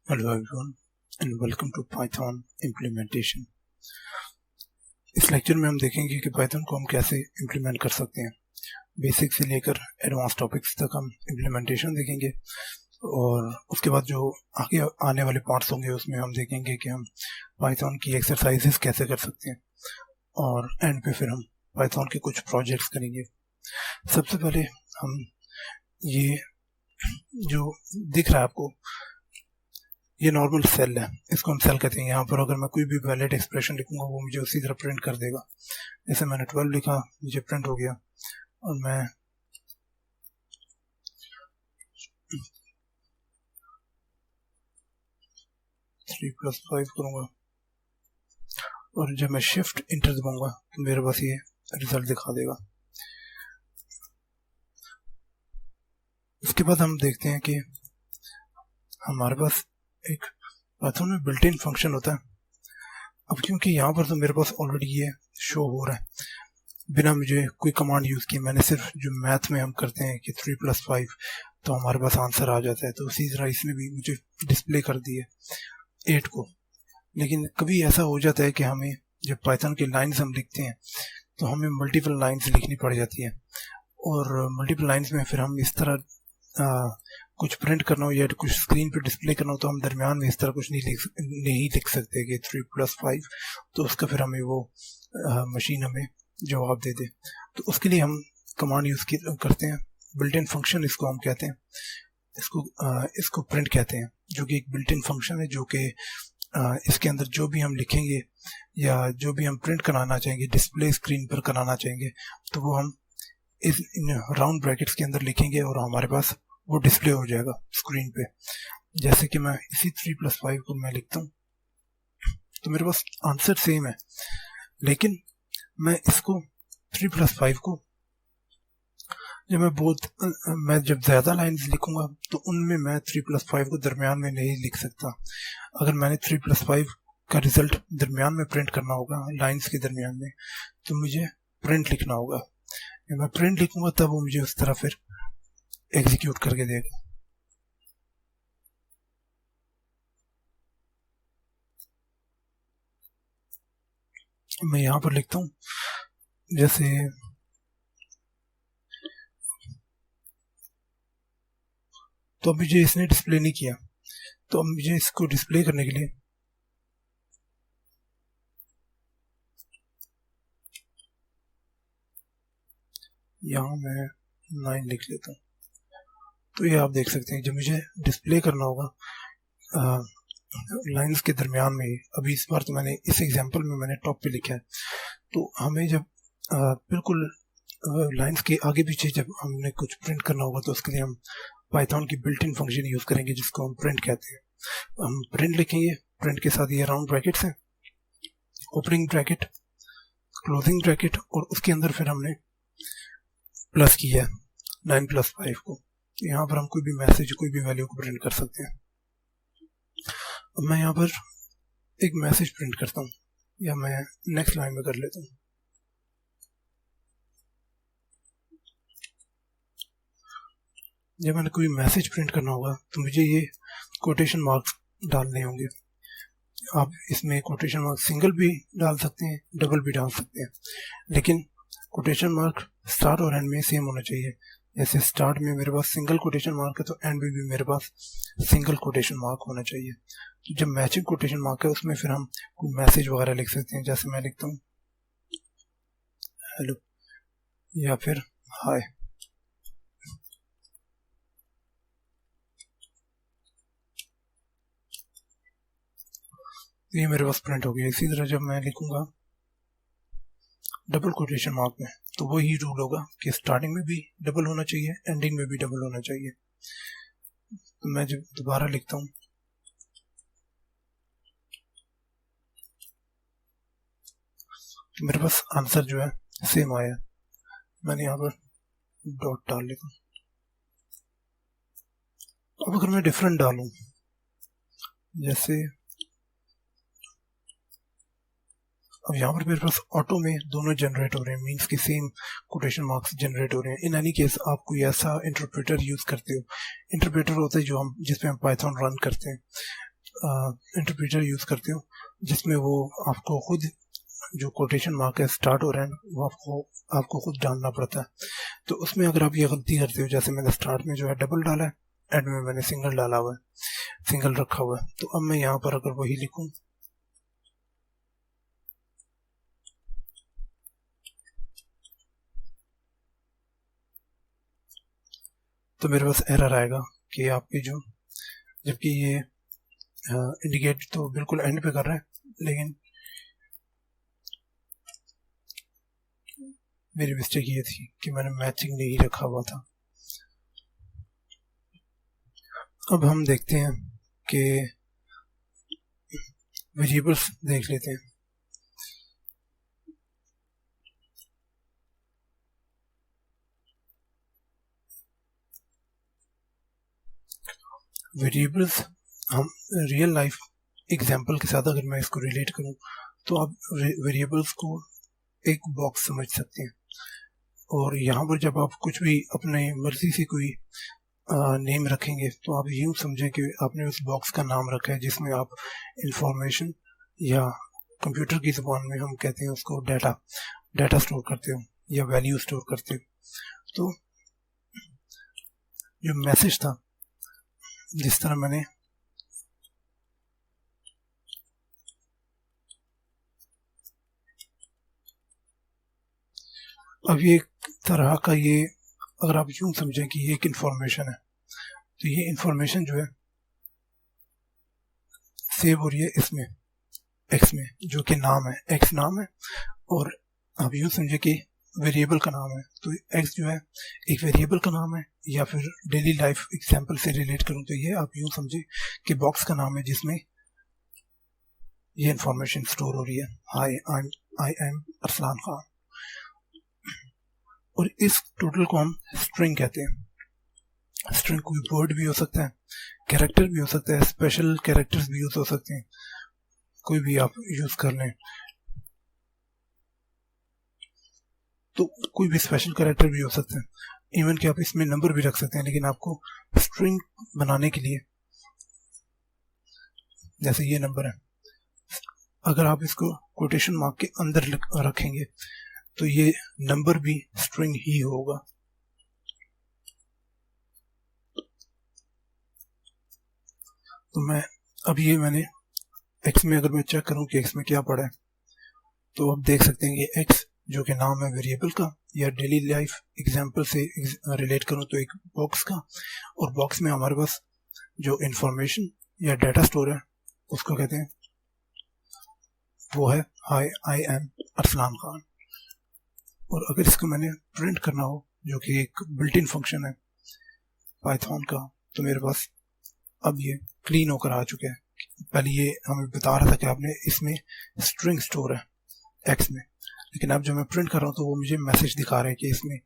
Hello everyone and welcome to Python implementation। इस lecture में हम देखेंगे कि Python को हम कैसे इम्प्लीमेंट कर सकते हैं। बेसिक से लेकर एडवांस टॉपिक्स तक हम इम्प्लीमेंटेशन देखेंगे और उसके बाद जो आगे आने वाले पार्ट्स होंगे उसमें हम देखेंगे कि हम Python की एक्सरसाइजेस कैसे कर सकते हैं और एंड पे फिर हम Python के कुछ प्रोजेक्ट्स करेंगे। सबसे पहले हम ये जो दिख रहा है आपको, ये नॉर्मल सेल है, इसको हम सेल कहते हैं। यहाँ पर अगर मैं कोई भी वैलिड एक्सप्रेशन लिखूंगा वो मुझे उसी तरह प्रिंट कर देगा। जैसे मैंने 12 लिखा, मुझे प्रिंट हो गया और मैं थ्री प्लस 5 करूंगा और जब मैं शिफ्ट इंटर दबाऊंगा तो मेरे पास ये रिजल्ट दिखा देगा। उसके बाद हम देखते हैं कि हमारे पास एक पाइथन में बिल्ट इन फंक्शन होता है। अब क्योंकि यहाँ पर तो मेरे पास ऑलरेडी ये शो हो रहा है बिना मुझे कोई कमांड यूज़ किए, मैंने सिर्फ जो मैथ में हम करते हैं कि 3 + 5 तो हमारे पास आंसर आ जाता है, तो उसी तरह इसमें भी मुझे डिस्प्ले कर दिए 8 को। लेकिन कभी ऐसा हो जाता है कि हमें जब पाइथन की लाइन्स हम लिखते हैं तो हमें मल्टीपल लाइन्स लिखनी पड़ जाती है और मल्टीपल लाइन्स में फिर हम इस तरह कुछ प्रिंट करना हो या कुछ स्क्रीन पे डिस्प्ले करना हो तो हम दरमियान में इस तरह कुछ नहीं लिख सकते कि 3 + 5, तो उसका फिर हमें वो मशीन हमें जवाब दे दे। तो उसके लिए हम कमांड यूज़ करते हैं, बिल्ट इन फंक्शन इसको हम कहते हैं, इसको प्रिंट कहते हैं, जो कि एक बिल्ट इन फंक्शन है जो कि इसके अंदर जो भी हम लिखेंगे या जो भी हम प्रिंट कराना चाहेंगे, डिस्प्ले स्क्रीन पर कराना चाहेंगे, तो वो हम इस राउंड ब्रैकेट्स के अंदर लिखेंगे और हमारे पास वो डिस्प्ले हो जाएगा स्क्रीन पे। जैसे कि मैं इसी 3 + 5 को मैं लिखता हूँ तो मेरे पास आंसर सेम है, लेकिन मैं इसको 3 + 5 को मैं जब ज़्यादा लाइन्स लिखूंगा तो उनमें मैं 3 + 5 को दरमियान में नहीं लिख सकता। अगर मैंने 3 + 5 का रिजल्ट दरमियान में प्रिंट करना होगा, लाइन्स के दरमियान में, तो मुझे प्रिंट लिखना होगा। जब मैं प्रिंट लिखूंगा तब वो मुझे उस तरह फिर एग्जीक्यूट करके देगा। मैं यहाँ पर लिखता हूँ जैसे तो अब मुझे इसने डिस्प्ले नहीं किया, तो अब मुझे इसको डिस्प्ले करने के लिए यहाँ मैं 9 लिख लेता हूँ। तो ये आप देख सकते हैं जब मुझे डिस्प्ले करना होगा लाइंस के दरमियान में, अभी इस बार तो मैंने इस एग्जांपल में मैंने टॉप पे लिखा है, तो हमें जब बिल्कुल लाइंस के आगे पीछे जब हमने कुछ प्रिंट करना होगा तो उसके लिए हम पाइथन की बिल्ट इन फंक्शन यूज़ करेंगे जिसको हम प्रिंट कहते हैं। हम प्रिंट लिखेंगे, प्रिंट के साथ ये राउंड ब्रैकेट्स हैं, ओपनिंग ब्रैकेट, क्लोजिंग ब्रैकेट, और उसके अंदर फिर हमने प्लस किया 9 + 5 को। यहाँ पर हम कोई भी मैसेज, कोई भी वैल्यू को प्रिंट कर सकते हैं। अब मैं यहाँ पर एक मैसेज प्रिंट करता हूँ, या मैं नेक्स्ट लाइन में कर लेता हूँ। जब मैंने कोई मैसेज प्रिंट करना होगा तो मुझे ये कोटेशन मार्क्स डालने होंगे। आप इसमें कोटेशन मार्क सिंगल भी डाल सकते हैं, डबल भी डाल सकते हैं, लेकिन कोटेशन मार्क स्टार्ट और एंड में सेम होना चाहिए। जैसे स्टार्ट में मेरे पास सिंगल कोटेशन मार्क है तो एंड में भी मेरे पास सिंगल कोटेशन मार्क होना चाहिए। तो जब मैचिंग कोटेशन मार्क है उसमें फिर हम कोई मैसेज वगैरह लिख सकते हैं, जैसे मैं लिखता हूँ हेलो या फिर हाय। ये मेरे पास प्रिंट हो गया। इसी तरह जब मैं लिखूंगा डबल कोटेशन मार्क में तो वही रूल होगा कि स्टार्टिंग में भी डबल होना चाहिए, एंडिंग में भी डबल होना चाहिए। तो मैं जब दोबारा लिखता हूँ तो मेरे पास आंसर जो है सेम आया। मैंने यहाँ पर डॉट डाल लिखा। अब अगर मैं डिफरेंट डालूं, जैसे अब यहाँ पर मेरे पास ऑटो में दोनों जनरेट हो रहे हैं, मीन्स कि सेम कोटेशन मार्क्स जनरेट हो रहे हैं। इन एनी केस आप कोई ऐसा इंटरप्रेटर यूज़ करते हो, इंटरप्रेटर होता है जो हम जिसपे हम पाइथन रन करते हैं, इंटरप्रेटर यूज़ करते हो जिसमें वो आपको खुद जो कोटेशन मार्क है स्टार्ट हो रहे हैं वो आपको खुद डालना पड़ता है। तो उसमें अगर आप ये गलती करते हो, जैसे मैंने स्टार्ट में जो है डबल डाला है, एंड में मैंने सिंगल डाला हुआ है, सिंगल रखा हुआ है, तो अब मैं यहाँ पर अगर वही लिखूं तो मेरे पास एरर आएगा कि आपकी जो, जबकि ये इंडिकेट तो बिल्कुल एंड पे कर रहा है, लेकिन मेरी मिस्टेक ये थी कि मैंने मैचिंग नहीं रखा हुआ था। अब हम देखते हैं कि वेरिएबल्स देख लेते हैं। वेरिएबल्स हम रियल लाइफ एग्जांपल के साथ अगर मैं इसको रिलेट करूं तो आप वेरिएबल्स को एक बॉक्स समझ सकते हैं, और यहाँ पर जब आप कुछ भी अपने मर्जी से कोई नेम रखेंगे तो आप यूँ समझें कि आपने उस बॉक्स का नाम रखा है जिसमें आप इंफॉर्मेशन, या कंप्यूटर की ज़ुबान में हम कहते हैं उसको डाटा स्टोर करते हो या वैल्यू स्टोर करते हो। तो जो मैसेज था, जिस तरह मैंने अब ये एक तरह का, ये अगर आप यूं समझें कि ये एक इंफॉर्मेशन है, तो ये इंफॉर्मेशन जो है सेव हो रही है इसमें एक्स में, जो कि नाम है, एक्स नाम है, और आप यूं समझे कि वेरिएबल का नाम है, तो एक्स जो है एक वेरिएबल का नाम है, या फिर डेली लाइफ एग्जांपल से रिलेट करूं तो ये आप यूं समझे कि बॉक्स का नाम है जिसमें ये इंफॉर्मेशन स्टोर हो रही है, आई एम अरसलान खान। और इस टोटल को हम स्ट्रिंग कहते हैं। स्ट्रिंग कोई वर्ड भी हो सकता है, कैरेक्टर भी हो सकता है, स्पेशल कैरेक्टर्स भी यूज हो सकते हैं, कोई भी आप यूज कर लें, तो कोई भी स्पेशल कैरेक्टर भी हो सकता है, इवन कि आप इसमें नंबर भी रख सकते हैं। लेकिन आपको स्ट्रिंग बनाने के लिए, जैसे ये नंबर है, अगर आप इसको कोटेशन मार्क के अंदर रखेंगे तो ये नंबर भी स्ट्रिंग ही होगा। तो मैं अब ये मैंने एक्स में, अगर मैं चेक करूं कि एक्स में क्या पड़ा है, तो आप देख सकते हैं कि एक्स जो कि नाम है वेरिएबल का, या डेली लाइफ एग्जांपल से रिलेट करूं तो एक बॉक्स का, और बॉक्स में हमारे पास जो इंफॉर्मेशन या डाटा स्टोर है उसको कहते हैं, वो है आई एम अरसलान खान। और अगर इसको मैंने प्रिंट करना हो, जो कि एक बिल्ट इन फंक्शन है पाइथन का, तो मेरे पास अब ये क्लीन होकर आ चुका है। पहले ये हमें बता रहा था कि आपने इसमें स्ट्रिंग स्टोर है एक्स में, लेकिन अब जब मैं प्रिंट कर रहा हूँ तो वो मुझे मैसेज दिखा रहे हैं कि इसमें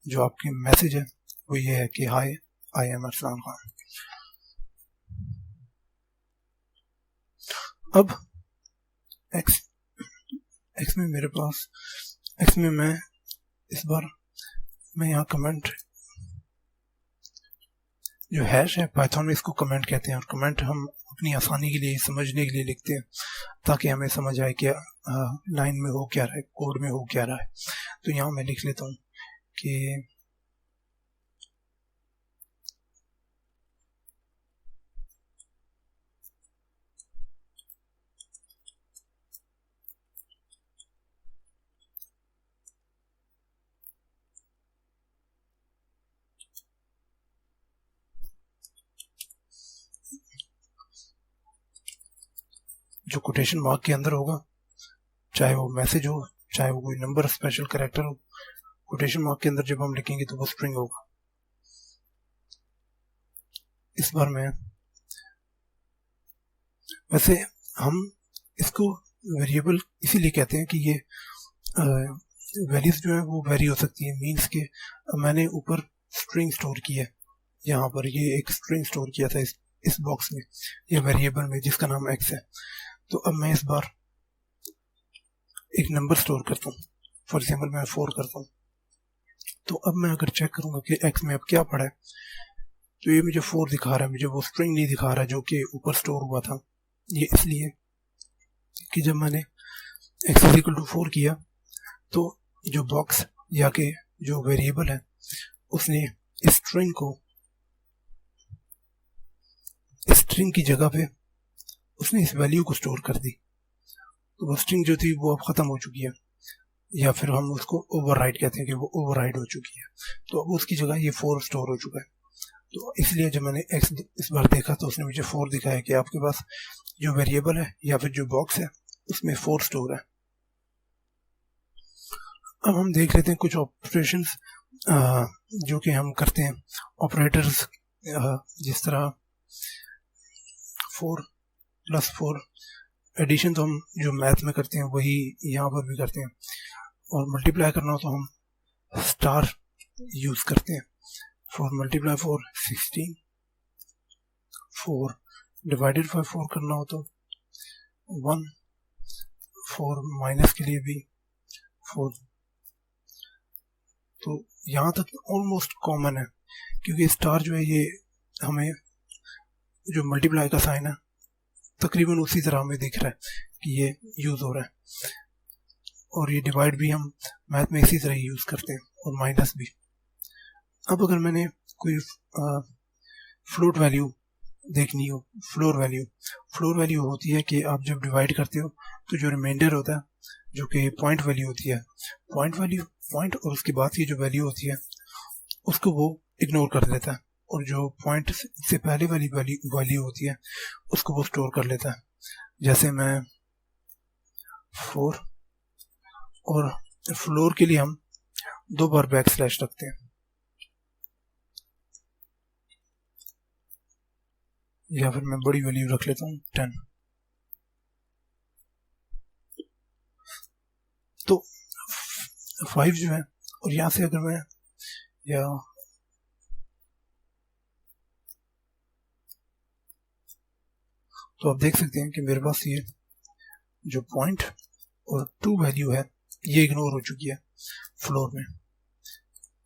जो आपकी मैसेज है वो ये है कि हाय आई एम अरसलान खान। अब एक्स में मेरे पास, एक्स में मैं इस बार मैं यहाँ कमेंट, जो हैश है पाइथन में इसको कमेंट कहते हैं, और कमेंट हम अपनी आसानी के लिए समझने के लिए लिखते हैं ताकि हमें समझ आए कि लाइन में हो क्या रहा है, कोड में हो क्या रहा है। तो यहाँ मैं लिख लेता हूँ कि जो कोटेशन मार्क के अंदर होगा, चाहे वो मैसेज हो, चाहे वो कोई नंबर, स्पेशल कैरेक्टर हो, कोटेशन मार्क के अंदर जब हम लिखेंगे तो वो स्ट्रिंग होगा। इस बार मैं, वैसे हम इसको वेरिएबल इसीलिए कहते हैं कि ये वैल्यूज जो है वो वेरी हो सकती है, मीन्स के मैंने ऊपर स्ट्रिंग स्टोर किया है, यहाँ पर ये एक स्ट्रिंग स्टोर किया था इस बॉक्स में या वेरिएबल में जिसका नाम एक्स है। तो अब मैं इस बार एक नंबर स्टोर करता हूँ, फॉर एग्जाम्पल मैं 4 करता हूँ। तो अब मैं अगर चेक करूंगा कि एक्स में अब क्या पड़ा है, तो ये मुझे 4 दिखा रहा है, मुझे वो स्ट्रिंग नहीं दिखा रहा है जो कि ऊपर स्टोर हुआ था। ये इसलिए कि जब मैंने x इज इक्वल टू 4 किया तो जो बॉक्स या के जो वेरिएबल है उसने स्ट्रिंग की जगह पे उसने इस वैल्यू को स्टोर कर दी। तो वो स्ट्रिंग जो थी वो अब ख़त्म हो चुकी है, या फिर हम उसको ओवरराइड कहते हैं कि वो ओवरराइड हो चुकी है। तो अब उसकी जगह ये 4 स्टोर हो चुका है। तो इसलिए जब मैंने x इस बार देखा तो उसने मुझे 4 दिखाया कि आपके पास जो वेरिएबल है या फिर जो बॉक्स है उसमें 4 स्टोर है। अब हम देख लेते हैं कुछ ऑपरेशंस जो कि हम करते हैं, ऑपरेटर्स, जिस तरह 4 + 4 एडिशन तो हम जो मैथ में करते हैं वही यहाँ पर भी करते हैं, और मल्टीप्लाई करना हो तो हम स्टार यूज करते हैं। 4 × 4 16, 4 डिवाइडेड बाय 4 करना हो तो 1, 4 माइनस के लिए भी 4। तो यहाँ तक ऑलमोस्ट कॉमन है, क्योंकि स्टार जो है ये हमें जो मल्टीप्लाई का साइन है तकरीबन उसी तरह हमें दिख रहा है कि ये यूज़ हो रहा है, और ये डिवाइड भी हम मैथ में इसी तरह यूज़ करते हैं, और माइनस भी। अब अगर मैंने कोई फ्लोट वैल्यू देखनी हो, फ्लोर वैल्यू होती है कि आप जब डिवाइड करते हो तो जो रिमाइंडर होता है जो कि पॉइंट वैल्यू होती है, पॉइंट और उसके बाद की जो वैल्यू होती है उसको वो इग्नोर कर देता है, और जो पॉइंट से पहले वाली वैल्यू होती है उसको वो स्टोर कर लेता है। जैसे मैं 4, और फ्लोर के लिए हम 2 बार बैकस्लैश रखते हैं, या फिर मैं बड़ी वैल्यू रख लेता हूँ 10। तो 5 जो है, और यहाँ से अगर मैं तो आप देख सकते हैं कि मेरे पास ये जो पॉइंट और 2 वैल्यू है ये इग्नोर हो चुकी है फ्लोर में।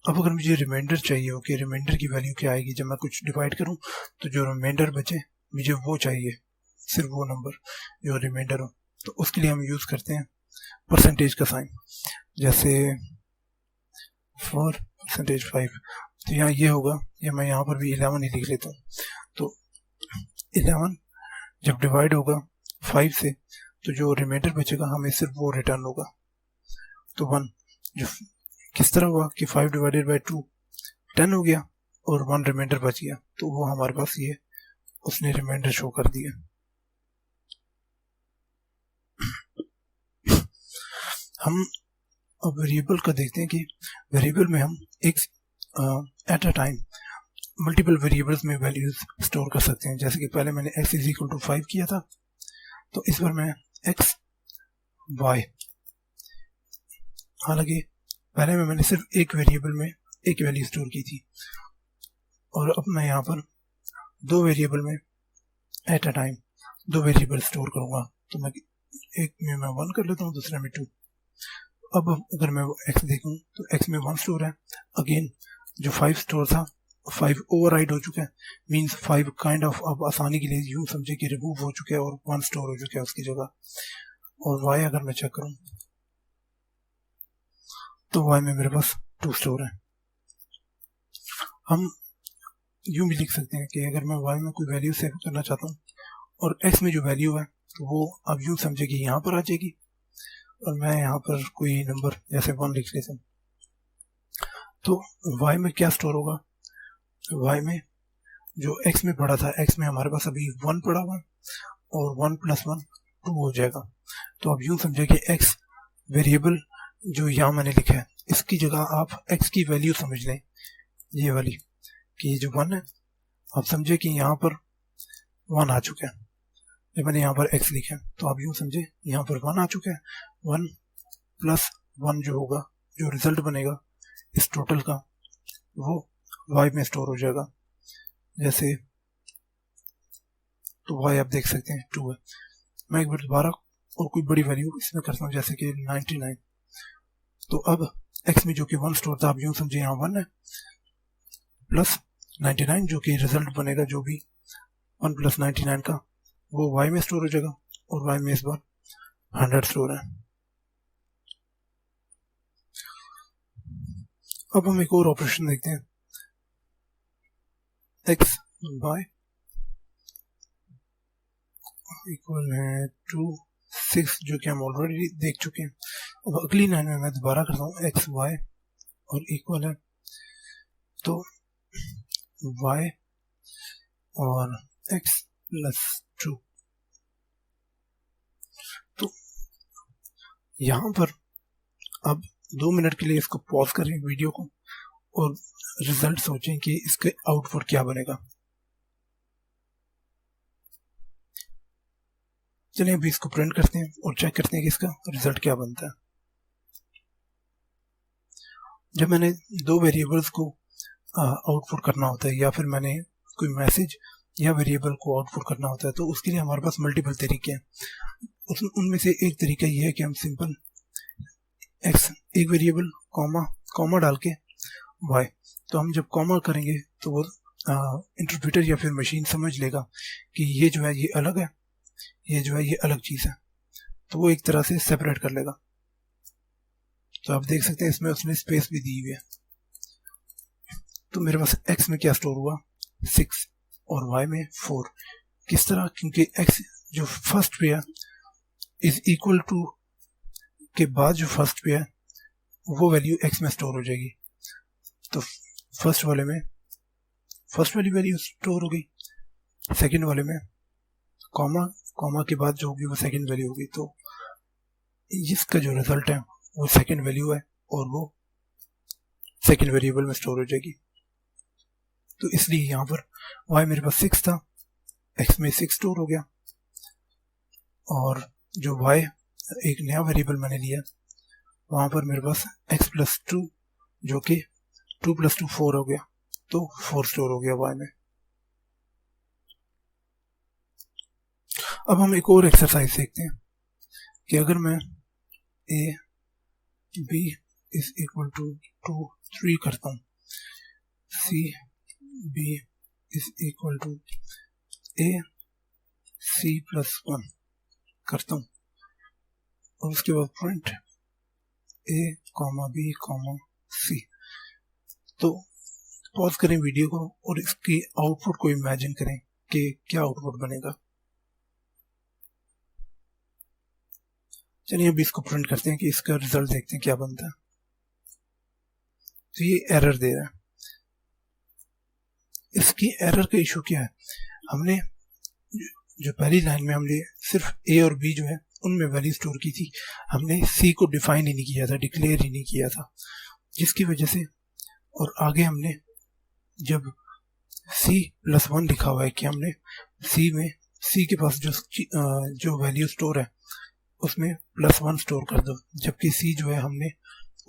अब अगर मुझे रिमाइंडर चाहिए हो कि रिमाइंडर की वैल्यू क्या आएगी जब मैं कुछ डिवाइड करूं, तो जो रिमाइंडर बचे मुझे वो चाहिए, सिर्फ वो नंबर जो रिमाइंडर हो। तो उसके लिए हम यूज़ करते हैं परसेंटेज का साइन, जैसे 4%5। तो यहाँ ये होगा, या मैं यहाँ पर भी 11 ही लिख लेता हूँ। तो 11 जब डिवाइड होगा 5 से तो जो रिमाइंडर बचेगा हमें सिर्फ वो रिटर्न होगा। तो 1 जो किस तरह हुआ कि 5 डिवाइडेड बाय 2 10 हो गया, और 1 रिमाइंडर बच गया, तो वो हमारे पास ये उसने रिमाइंडर शो कर दिया। हम अब वेरिएबल का देखते हैं कि वेरिएबल में हम एक at a time multiple variables में वैल्यूज स्टोर कर सकते हैं। जैसे कि पहले मैंने x इज इक्वल टू 5 किया था, तो इस बार मैं x y, हालांकि पहले में मैंने सिर्फ एक वेरिएबल में एक वैल्यू स्टोर की थी, और अब मैं यहाँ पर 2 वेरिएबल में at a time 2 variable store करूँगा। तो मैं एक में मैं 1 कर लेता हूँ, दूसरे में 2। अब अगर मैं x देखूँ तो x में 1 स्टोर है, अगेन जो 5 स्टोर था 5 ओवरराइड हो चुका है, मींस 5 काइंड ऑफ अब आसानी के लिए यूँ समझे कि रिमूव हो चुके हैं और 1 स्टोर हो चुका है उसकी जगह। और y अगर मैं चेक करूँ तो y में मेरे पास 2 स्टोर है। हम यूँ भी लिख सकते हैं कि अगर मैं y में कोई वैल्यू सेव करना चाहता हूँ और x में जो वैल्यू है तो वो अब यूँ समझे कि यहाँ पर आ जाएगी, और मैं यहाँ पर कोई नंबर जैसे 1 लिख लेता हूँ, तो y में क्या स्टोर होगा, y में जो x में पड़ा था, x में हमारे पास अभी 1 पड़ा हुआ है, और 1 + 1 2 हो जाएगा। तो अब यूँ समझे कि x वेरिएबल जो यहाँ मैंने लिखा है इसकी जगह आप x की वैल्यू समझ लें, ये वाली कि ये जो 1 है आप समझे कि यहाँ पर 1 आ चुका है। जब मैंने यहाँ पर x लिखा है तो आप यूँ समझे यहाँ पर 1 आ चुका है। 1 + 1 जो होगा, जो रिजल्ट बनेगा इस टोटल का, वो y में स्टोर हो जाएगा। जैसे तो y आप देख सकते हैं 2 है। मैं एक बार दोबारा और कोई बड़ी वैल्यू इसमें करता हूँ, जैसे कि 99। तो अब x में जो कि 1 स्टोर था, आप यूँ समझे यहाँ 1 है, प्लस 99 जो कि रिजल्ट बनेगा, जो भी 1 + 99 का वो y में स्टोर हो जाएगा और y में इस बार 100 स्टोर है। अब हम एक और ऑपरेशन देखते हैं, x y इक्वल है टू 6, जो कि हम ऑलरेडी देख चुके हैं। अब अगली लाइन में मैं दोबारा करता हूँ एक्स वाई और इक्वल है तो y और x प्लस 2। तो यहाँ पर अब 2 मिनट के लिए इसको पॉज करें वीडियो को और रिजल्ट सोचें कि इसके आउटपुट क्या बनेगा। चलिए अभी इसको प्रिंट करते हैं और चेक करते हैं कि इसका रिजल्ट क्या बनता है। जब मैंने 2 वेरिएबल्स को आउटपुट करना होता है या फिर मैंने कोई मैसेज या वेरिएबल को आउटपुट करना होता है तो उसके लिए हमारे पास मल्टीपल तरीके हैं। उनमें से एक तरीका ये है कि हम सिंपल x एक वेरिएबल कॉमा डाल के y, तो हम जब कॉमा करेंगे तो वो इंटरप्रेटर या फिर मशीन समझ लेगा कि ये जो है ये अलग है, ये जो है ये अलग चीज़ है, तो वो एक तरह से सेपरेट कर लेगा। तो आप देख सकते हैं इसमें उसने स्पेस भी दी हुई है। तो मेरे पास x में क्या स्टोर हुआ 6 और y में 4। किस तरह? क्योंकि x जो फर्स्ट पे है इज इक्वल टू के बाद जो फर्स्ट पे है वो वैल्यू x में स्टोर हो जाएगी। तो फर्स्ट वाले में फर्स्ट वाली वैल्यू स्टोर हो गई, सेकंड वाले में कॉमा के बाद जो होगी वो सेकंड वैल्यू होगी। तो इसका जो रिजल्ट है वो सेकंड वैल्यू है और वो सेकंड वेरिएबल में स्टोर हो जाएगी। तो इसलिए यहाँ पर y मेरे पास 6 था, x में 6 स्टोर हो गया और जो y एक नया वेरिएबल मैंने लिया वहाँ पर मेरे पास x प्लस 2 जो कि 2 प्लस 2 4 हो गया, तो 4 स्टोर हो गया y में। अब हम एक और एक्सरसाइज देखते हैं कि अगर मैं a b is equal to 2 3 करता हूँ, c b is equal to a c plus 1 करता हूँ और उसके बाद point a comma b comma c। तो पॉज करें वीडियो को और इसकी आउटपुट को इमेजिन करें कि क्या आउटपुट बनेगा। चलिए अभी इसको प्रिंट करते हैं कि इसका रिजल्ट देखते हैं क्या बनता है। तो ये एरर दे रहा है। इसकी एरर का इशू क्या है? हमने जो पहली लाइन में हमने सिर्फ ए और बी जो है उनमें वैल्यू स्टोर की थी, हमने सी को डिफाइन ही नहीं किया था, डिक्लेयर ही नहीं किया था, जिसकी वजह से और आगे हमने जब सी प्लस 1 लिखा हुआ है कि हमने सी के पास जो वैल्यू स्टोर है उसमें प्लस 1 स्टोर कर दो, जबकि सी जो है हमने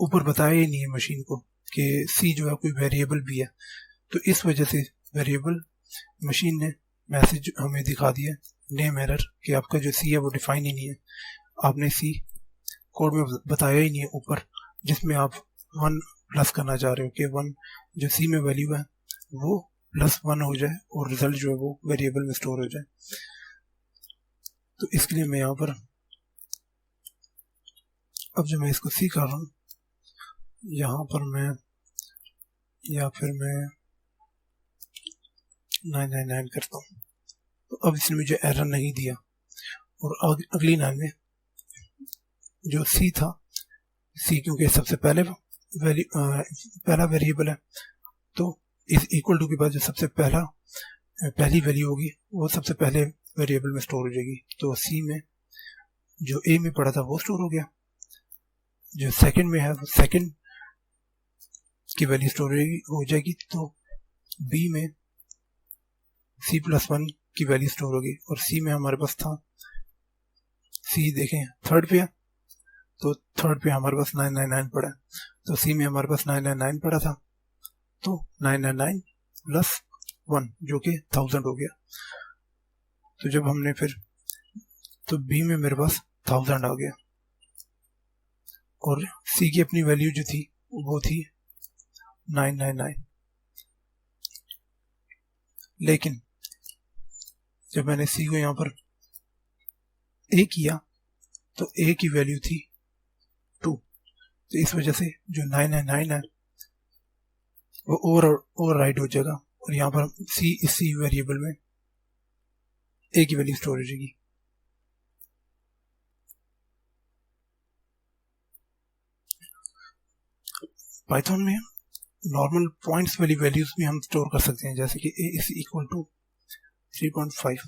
ऊपर बताया ही नहीं है मशीन को कि सी जो है कोई वेरिएबल भी है। तो इस वजह से वेरिएबल मशीन ने मैसेज हमें दिखा दिया नेम एरर कि आपका जो सी है वो डिफाइन ही नहीं है, आपने सी कोड में बताया ही नहीं है ऊपर, जिसमें आप 1 प्लस करना चाह रहे हो कि 1 जो सी में वैल्यू है वो प्लस 1 हो जाए और रिजल्ट जो है वो वेरिएबल में स्टोर हो जाए। तो इसके लिए मैं यहाँ पर अब जो मैं इसको सी कर रहा हूँ यहाँ पर मैं 999 करता हूँ, तो अब इसने मुझे एरर नहीं दिया। और अगली लाइन में जो सी था, सी क्योंकि सबसे पहला वेरिएबल है तो इस इक्वल टू के बाद जो सबसे पहली वैल्यू होगी वो सबसे पहले वेरिएबल में स्टोर हो जाएगी। तो सी में जो ए में पड़ा था वो स्टोर हो गया, जो सेकंड में है वो सेकंड की वैल्यू स्टोर हो जाएगी, तो बी में सी प्लस 1 की वैल्यू स्टोर होगी। और सी में हमारे पास था, सी देखें थर्ड पे है तो थर्ड पे हमारे पास 999 पड़ा है, तो सी में हमारे पास 999 पड़ा था, तो 999 प्लस 1 जो कि 1000 हो गया। तो जब हमने फिर तो बी में मेरे पास 1000 आ गया और सी की अपनी वैल्यू जो थी वो थी 999। लेकिन जब मैंने सी को यहाँ पर ए किया तो ए की वैल्यू थी 2, तो इस वजह से जो 9 है वो ओवर राइड हो जाएगा और यहाँ पर सी वेरिएबल में ए की वैल्यू स्टोर हो जाएगी। पाइथन में नॉर्मल पॉइंट्स वाली वैल्यूज भी हम स्टोर कर सकते हैं, जैसे कि a इज इक्वल टू 3.5,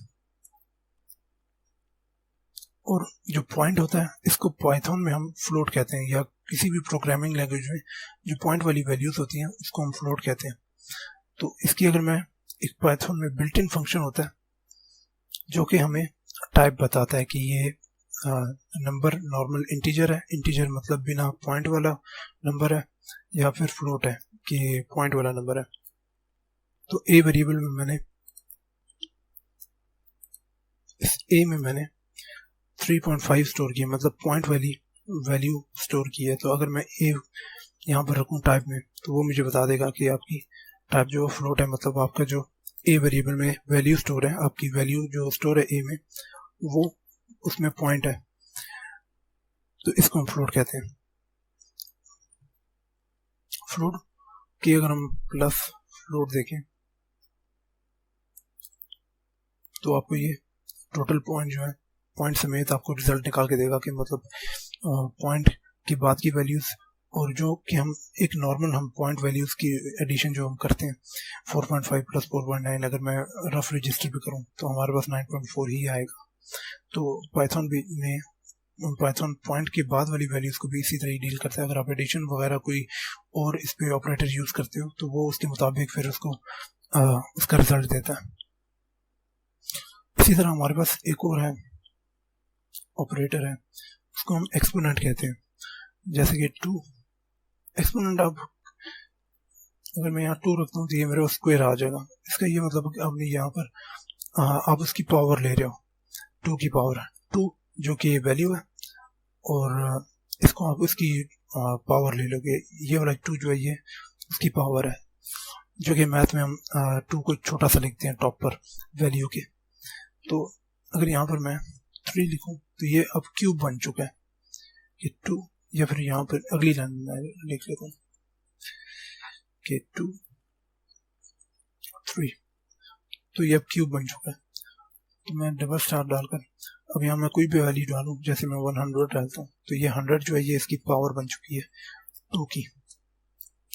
और जो पॉइंट होता है इसको पाइथन में हम फ्लोट कहते हैं, या किसी भी प्रोग्रामिंग लैंग्वेज में जो पॉइंट वाली वैल्यूज होती हैं उसको हम फ्लोट कहते हैं। तो इसकी अगर मैं एक पाइथन में बिल्ट इन फंक्शन होता है जो कि हमें टाइप बताता है कि ये नंबर नॉर्मल इंटीजर है, इंटीजर मतलब बिना पॉइंट वाला नंबर है, या फिर फ्लोट है कि पॉइंट वाला नंबर है। तो ए वेरिएबल में मैंने इस ए में मैंने 3.5 स्टोर किया, मतलब पॉइंट वाली वैल्यू स्टोर की है। तो अगर मैं ए यहाँ पर रखूँ टाइप में तो वो मुझे बता देगा कि आपकी टाइप जो फ्लोट है, मतलब आपका जो ए वेरिएबल में वैल्यू स्टोर है, आपकी वैल्यू जो स्टोर है ए में वो उसमें पॉइंट है, तो इसको हम फ्लोट कहते हैं। फ्लोट की अगर हम प्लस फ्लोट देखें तो आपको ये टोटल पॉइंट जो है पॉइंट समेत आपको रिजल्ट निकाल के देगा कि मतलब पॉइंट के बाद की वैल्यूज और जो कि हम एक नॉर्मल हम पॉइंट वैल्यूज की एडिशन जो हम करते हैं 4.5 प्लस 4.9, अगर मैं रफ रजिस्टर भी करूं तो हमारे पास 9.4 ही आएगा। तो पाइथन भी में पाइथन पॉइंट के बाद वाली वैल्यूज को भी इसी तरह ही डील करता है। अगर आप एडिशन वगैरह कोई और इस पे ऑपरेटर यूज करते हो तो वो उसके मुताबिक फिर उसको उसका रिजल्ट देता है। इसी तरह हमारे पास एक और है ऑपरेटर है, उसको हम एक्सपोनेंट कहते हैं। जैसे कि 2 एक्सपोनेंट, अब अगर मैं यहाँ 2 रखता हूँ तो ये मेरे स्क्वायर आ जाएगा। इसका ये मतलब कि आपने यहाँ पर आप उसकी पावर ले रहे हो, 2 की पावर 2 जो कि वैल्यू है, और इसको आप उसकी पावर ले लोगे, ये वाला 2 जो है ये उसकी पावर है, जो कि मैथ में हम 2 को छोटा सा लिखते हैं टॉप पर वैल्यू के। तो अगर यहाँ पर मैं 3 लिखूं तो ये अब क्यूब बन चुका है कि 2, या फिर यहाँ पर अगली लाइन में लिख लेता हूँ कि 2 3, तो ये अब क्यूब बन चुका है। तो मैं डबल स्टार डालकर अब यहाँ मैं कोई भी वैल्यू डालूं, जैसे मैं 100 डालता हूँ तो ये 100 जो है ये इसकी पावर बन चुकी है 2 की।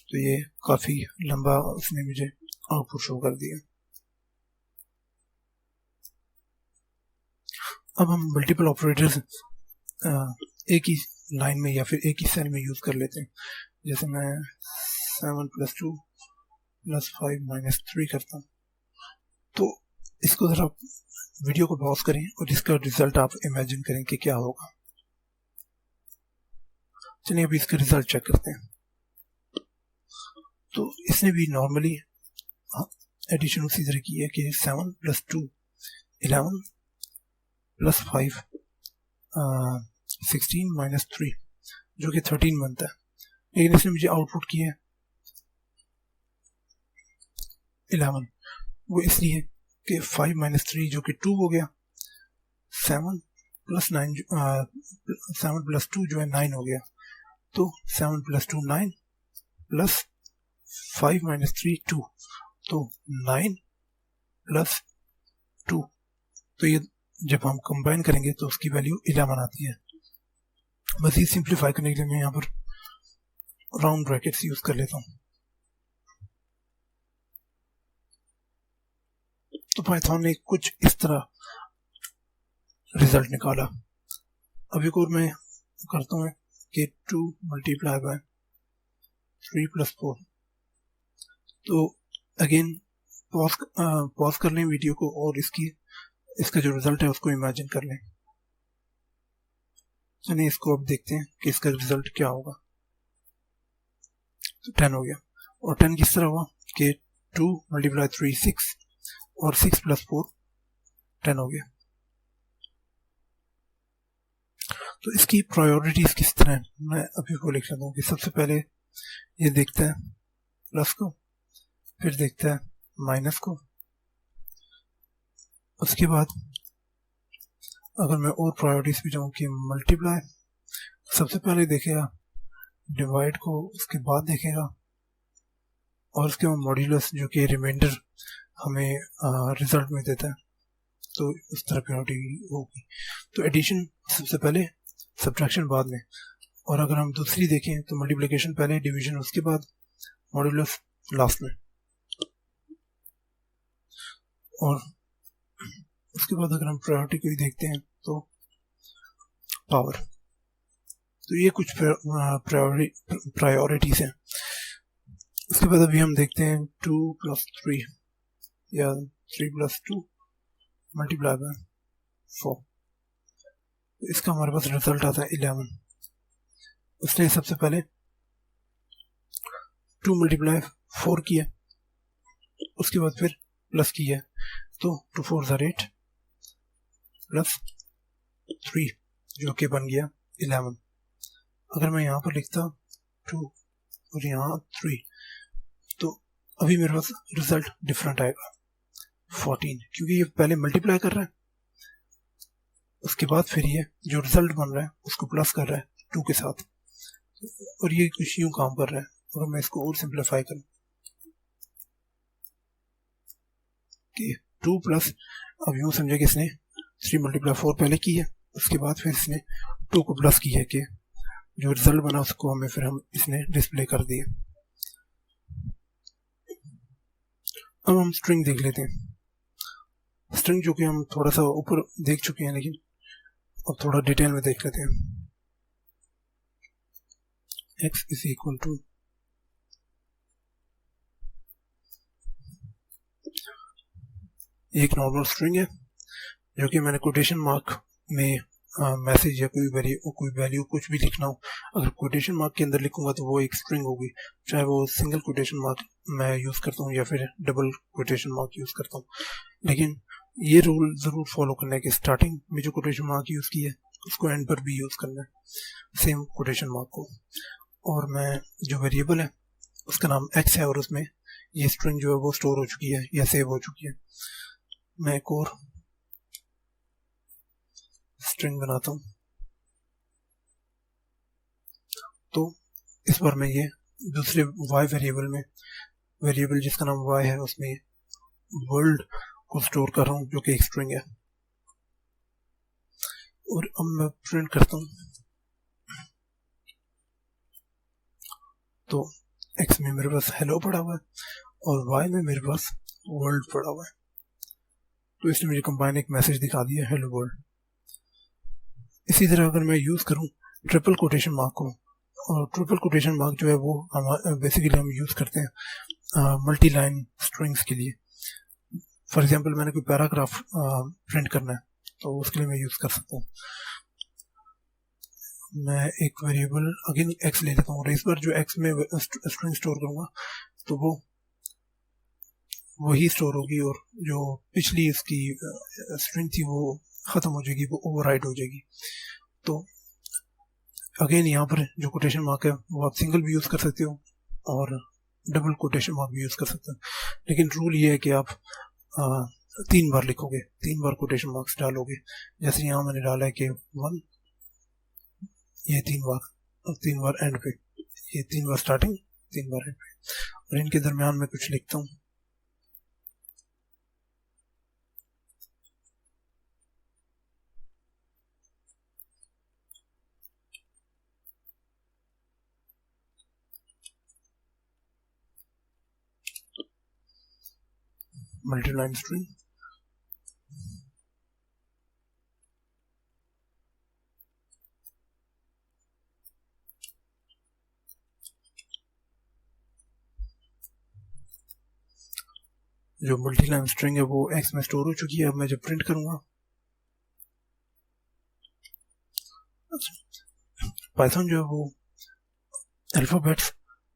तो ये काफी लंबा उसने मुझे आउटपुट शो कर दिया। अब हम मल्टीपल ऑपरेटर्स एक ही लाइन में या फिर एक ही सेल में यूज कर लेते हैं। जैसे मैं 7 + 2 + 5 - 3 करता हूँ, तो इसको जरा वीडियो को पॉज करें और इसका रिजल्ट आप इमेजिन करें कि क्या होगा। चलिए अभी इसका रिजल्ट चेक करते हैं। तो इसने भी नॉर्मली एडिशन उसी तरह की है कि 7 + 2 11 + 5 16 - 3 जो कि 13 बनता है, लेकिन इसने मुझे आउटपुट किया है 11। वो इसलिए कि 5 - 3 जो कि 2 हो गया, 7 + 9 7 + 2 जो है 9 हो गया। तो 7 + 2 9 प्लस 5 - 3 2, तो 9 + 2, तो ये जब हम कंबाइन करेंगे तो उसकी वैल्यू 11 आती है। मजीद सिंप्लीफाई करने के लिए मैं यहाँ पर राउंड ब्रैकेट्स यूज कर लेता हूँ। तो पाइथन ने कुछ इस तरह रिजल्ट निकाला। अब एक और मैं करता हूँ कि 2 × 3 + 4। तो अगेन पॉज कर लें वीडियो को और इसका जो रिजल्ट है उसको इमेजिन कर लें। चलिए इसको अब देखते हैं कि इसका रिजल्ट क्या होगा। तो 10 हो गया, और 10 किस तरह हुआ कि 2 × 3 6 और 6 + 4 10 हो गया। तो इसकी प्रायोरिटीज किस तरह है मैं अभी को लिख लेता हूँ कि सबसे पहले ये देखता है प्लस को, फिर देखता है माइनस को, उसके बाद अगर मैं और प्रायोरिटीज पे जाऊँ कि मल्टीप्लाई, सबसे पहले देखेगा, डिवाइड को उसके बाद देखेगा, और उसके बाद मॉड्यूलस जो कि रिमाइंडर हमें रिजल्ट में देता है, तो उस तरह प्रायोरिटी होगी। तो एडिशन सबसे पहले, सब्ट्रैक्शन बाद में। और अगर हम दूसरी देखें तो मल्टीप्लिकेशन पहले, डिवीजन उसके बाद, मॉड्यूलस लास्ट में। और उसके बाद अगर हम प्रायोरिटी को ही देखते हैं तो पावर। तो ये कुछ प्रायोरिटीज हैं। उसके बाद अभी हम देखते हैं 2 + 3 या 3 + 2 मल्टीप्लाई बाय 4। इसका हमारे पास रिजल्ट आता है 11। उसने सबसे पहले 2 × 4 किया, उसके बाद फिर प्लस किया, तो 2 × 4 = 8 प्लस 3 जो कि बन गया 11। अगर मैं यहाँ पर लिखता 2 और यहाँ 3, तो अभी मेरे पास रिजल्ट डिफरेंट आएगा 14, क्योंकि ये पहले मल्टीप्लाई कर रहा है, उसके बाद फिर ये जो रिजल्ट बन रहा है उसको प्लस कर रहा है 2 के साथ, और ये कुछ यूं काम कर रहा है। अगर मैं इसको और सिंप्लीफाई करूं कि 2 प्लस, अब यूं समझे कि इसने 3 × 4 पहले की है, उसके बाद फिर इसने 2 को प्लस किया, कि जो रिजल्ट बना उसको हमें फिर हम इसने डिस्प्ले कर दिया। अब हम स्ट्रिंग देख लेते हैं। स्ट्रिंग जो कि हम थोड़ा सा ऊपर देख चुके हैं, लेकिन अब थोड़ा डिटेल में देख लेते हैं। x = एक नॉर्मल स्ट्रिंग है जो कि मैंने कोटेशन मार्क में मैसेज या कोई वैल्यू कुछ भी लिखना हो, अगर कोटेशन मार्क के अंदर लिखूंगा तो वो एक स्ट्रिंग होगी, चाहे वो सिंगल कोटेशन मार्क मैं यूज़ करता हूँ या फिर डबल कोटेशन मार्क यूज़ करता हूँ। लेकिन ये रूल ज़रूर फॉलो करना है कि स्टार्टिंग में जो कोटेशन मार्क यूज़ किया है उसको एंड पर भी यूज़ करना है, सेम कोटेशन मार्क को। और मैं जो वेरिएबल है उसका नाम x है, और उसमें ये स्ट्रिंग जो है वो स्टोर हो चुकी है या सेव हो चुकी है। मैं एक और स्ट्रिंग बनाता हूँ, तो इस बार मैं ये दूसरे y वेरिएबल जिसका नाम y है उसमें वर्ल्ड को स्टोर कर रहा हूँ जो कि एक स्ट्रिंग है। और अब मैं प्रिंट करता हूँ, तो x में मेरे पास हेलो पड़ा हुआ है और y में मेरे पास वर्ल्ड पड़ा हुआ है, तो इसने मुझे कंबाइन एक मैसेज दिखा दिया, हेलो वर्ल्ड। इसी तरह अगर मैं यूज़ करूँ ट्रिपल कोटेशन मार्क को, और ट्रिपल कोटेशन मार्क जो है वो बेसिकली हम यूज़ करते हैं मल्टी लाइन स्ट्रिंग्स के लिए। फॉर एग्जांपल मैंने कोई पैराग्राफ प्रिंट करना है तो उसके लिए मैं यूज़ कर सकता हूँ। मैं एक वेरिएबल अगेन x ले लेता हूँ, और इस बार जो x में स्ट्रिंग स्टोर करूँगा तो वो वही स्टोर होगी, और जो पिछली इसकी स्ट्रिंग थी वो ख़त्म हो जाएगी, वो ओवरराइट हो जाएगी। तो अगेन यहाँ पर जो कोटेशन मार्क है वो आप सिंगल भी यूज़ कर सकते हो और डबल कोटेशन मार्क भी यूज़ कर सकते हो, लेकिन रूल ये है कि आप 3 बार लिखोगे, 3 बार कोटेशन मार्क्स डालोगे। जैसे यहाँ मैंने डाला है कि 1, ये 3 बार, और 3 बार एंड पे, ये 3 बार स्टार्टिंग, 3 बार एंड पे, और इनके दरमियान में कुछ लिखता हूँ। मल्टी लाइन स्ट्रिंग, जो मल्टी लाइन स्ट्रिंग है वो x में स्टोर हो चुकी है। अब मैं जब प्रिंट करूंगा, पाइथन जो है वो अल्फाबेट्स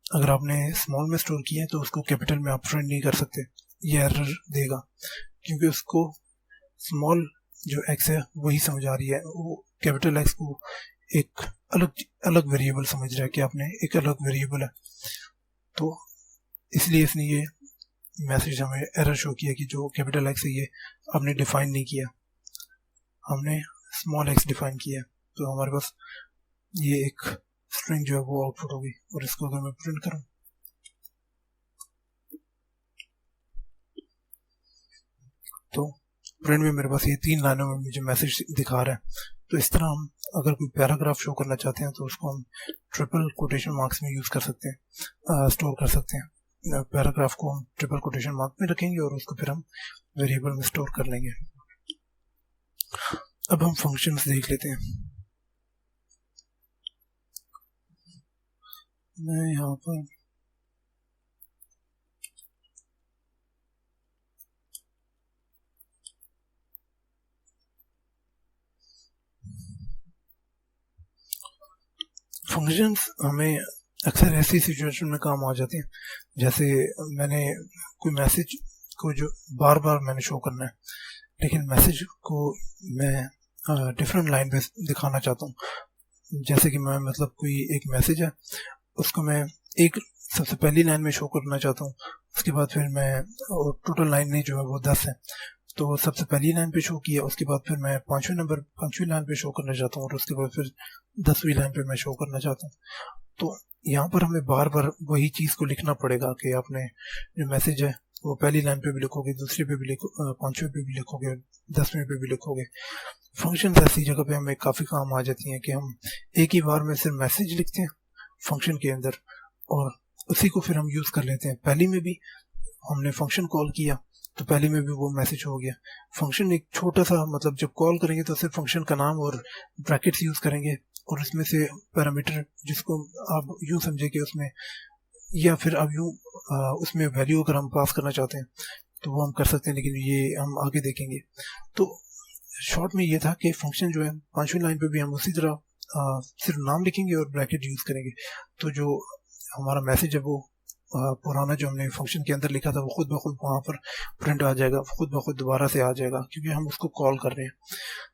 अगर आपने स्मॉल में स्टोर किया है तो उसको कैपिटल में आप प्रिंट नहीं कर सकते, ये एरर देगा, क्योंकि उसको स्मॉल जो x है वही समझ आ रही है, वो कैपिटल x को एक अलग वेरिएबल समझ रहा है कि आपने एक अलग वेरिएबल है, तो इसलिए इसने ये मैसेज हमें एरर शो किया कि जो कैपिटल x है ये आपने डिफाइन नहीं किया, हमने स्मॉल एक्स डिफाइन किया है, तो हमारे पास ये एक स्ट्रिंग जो है वो आउटपुट होगी। और इसको अगर मैं प्रिंट करूं तो प्रिंट में मेरे पास ये 3 लाइनों में मुझे मैसेज दिखा रहा है। तो इस तरह हम अगर कोई पैराग्राफ शो करना चाहते हैं तो उसको हम ट्रिपल कोटेशन मार्क्स में यूज कर सकते हैं, स्टोर कर सकते हैं। पैराग्राफ को हम ट्रिपल कोटेशन मार्क में रखेंगे और उसको फिर हम वेरिएबल में स्टोर कर लेंगे। अब हम फंक्शंस देख लेते हैं। मैं यहाँ पर फंक्शंस हमें अक्सर ऐसी सिचुएशन में काम आ जाते हैं, जैसे मैंने कोई मैसेज को जो बार बार मैंने शो करना है, लेकिन मैसेज को मैं डिफरेंट लाइन पे दिखाना चाहता हूँ। जैसे कि मैं मतलब कोई एक मैसेज है, उसको मैं एक सबसे पहली लाइन में शो करना चाहता हूँ, उसके बाद फिर मैं टोटल लाइन में जो है वो 10 है, तो सबसे पहली लाइन पे शो किया, उसके बाद फिर मैं पांचवी लाइन पे शो करना चाहता हूँ और उसके बाद फिर 10वीं लाइन पे मैं शो करना चाहता हूँ। तो यहाँ पर हमें बार बार वही चीज़ को लिखना पड़ेगा कि आपने जो मैसेज है वो पहली लाइन पे भी लिखोगे, दूसरी पे भी लिखो, पांचवी पे भी लिखोगे, 10वीं पे भी लिखोगे। फंक्शन ऐसी जगह पे हमें काफ़ी काम आ जाती हैं कि हम एक ही बार में सिर्फ मैसेज लिखते हैं फंक्शन के अंदर और उसी को फिर हम यूज़ कर लेते हैं। पहली में भी हमने फंक्शन कॉल किया तो पहले में भी वो मैसेज हो गया। फंक्शन एक छोटा सा, मतलब जब कॉल करेंगे तो सिर्फ फंक्शन का नाम और ब्रैकेट्स यूज करेंगे और इसमें से पैरामीटर जिसको आप यूं समझे कि उसमें, या फिर आप यूं उसमें वैल्यू अगर हम पास करना चाहते हैं तो वो हम कर सकते हैं, लेकिन ये हम आगे देखेंगे। तो शॉर्ट में ये था कि फंक्शन जो है 5वीं लाइन पे भी हम उसी तरह सिर्फ नाम लिखेंगे और ब्रैकेट यूज करेंगे, तो जो हमारा मैसेज है वो पुराना जो हमने फंक्शन के अंदर लिखा था वो खुद ब खुद वहाँ पर प्रिंट आ जाएगा, खुद ब खुद दोबारा से आ जाएगा, क्योंकि हम उसको कॉल कर रहे हैं।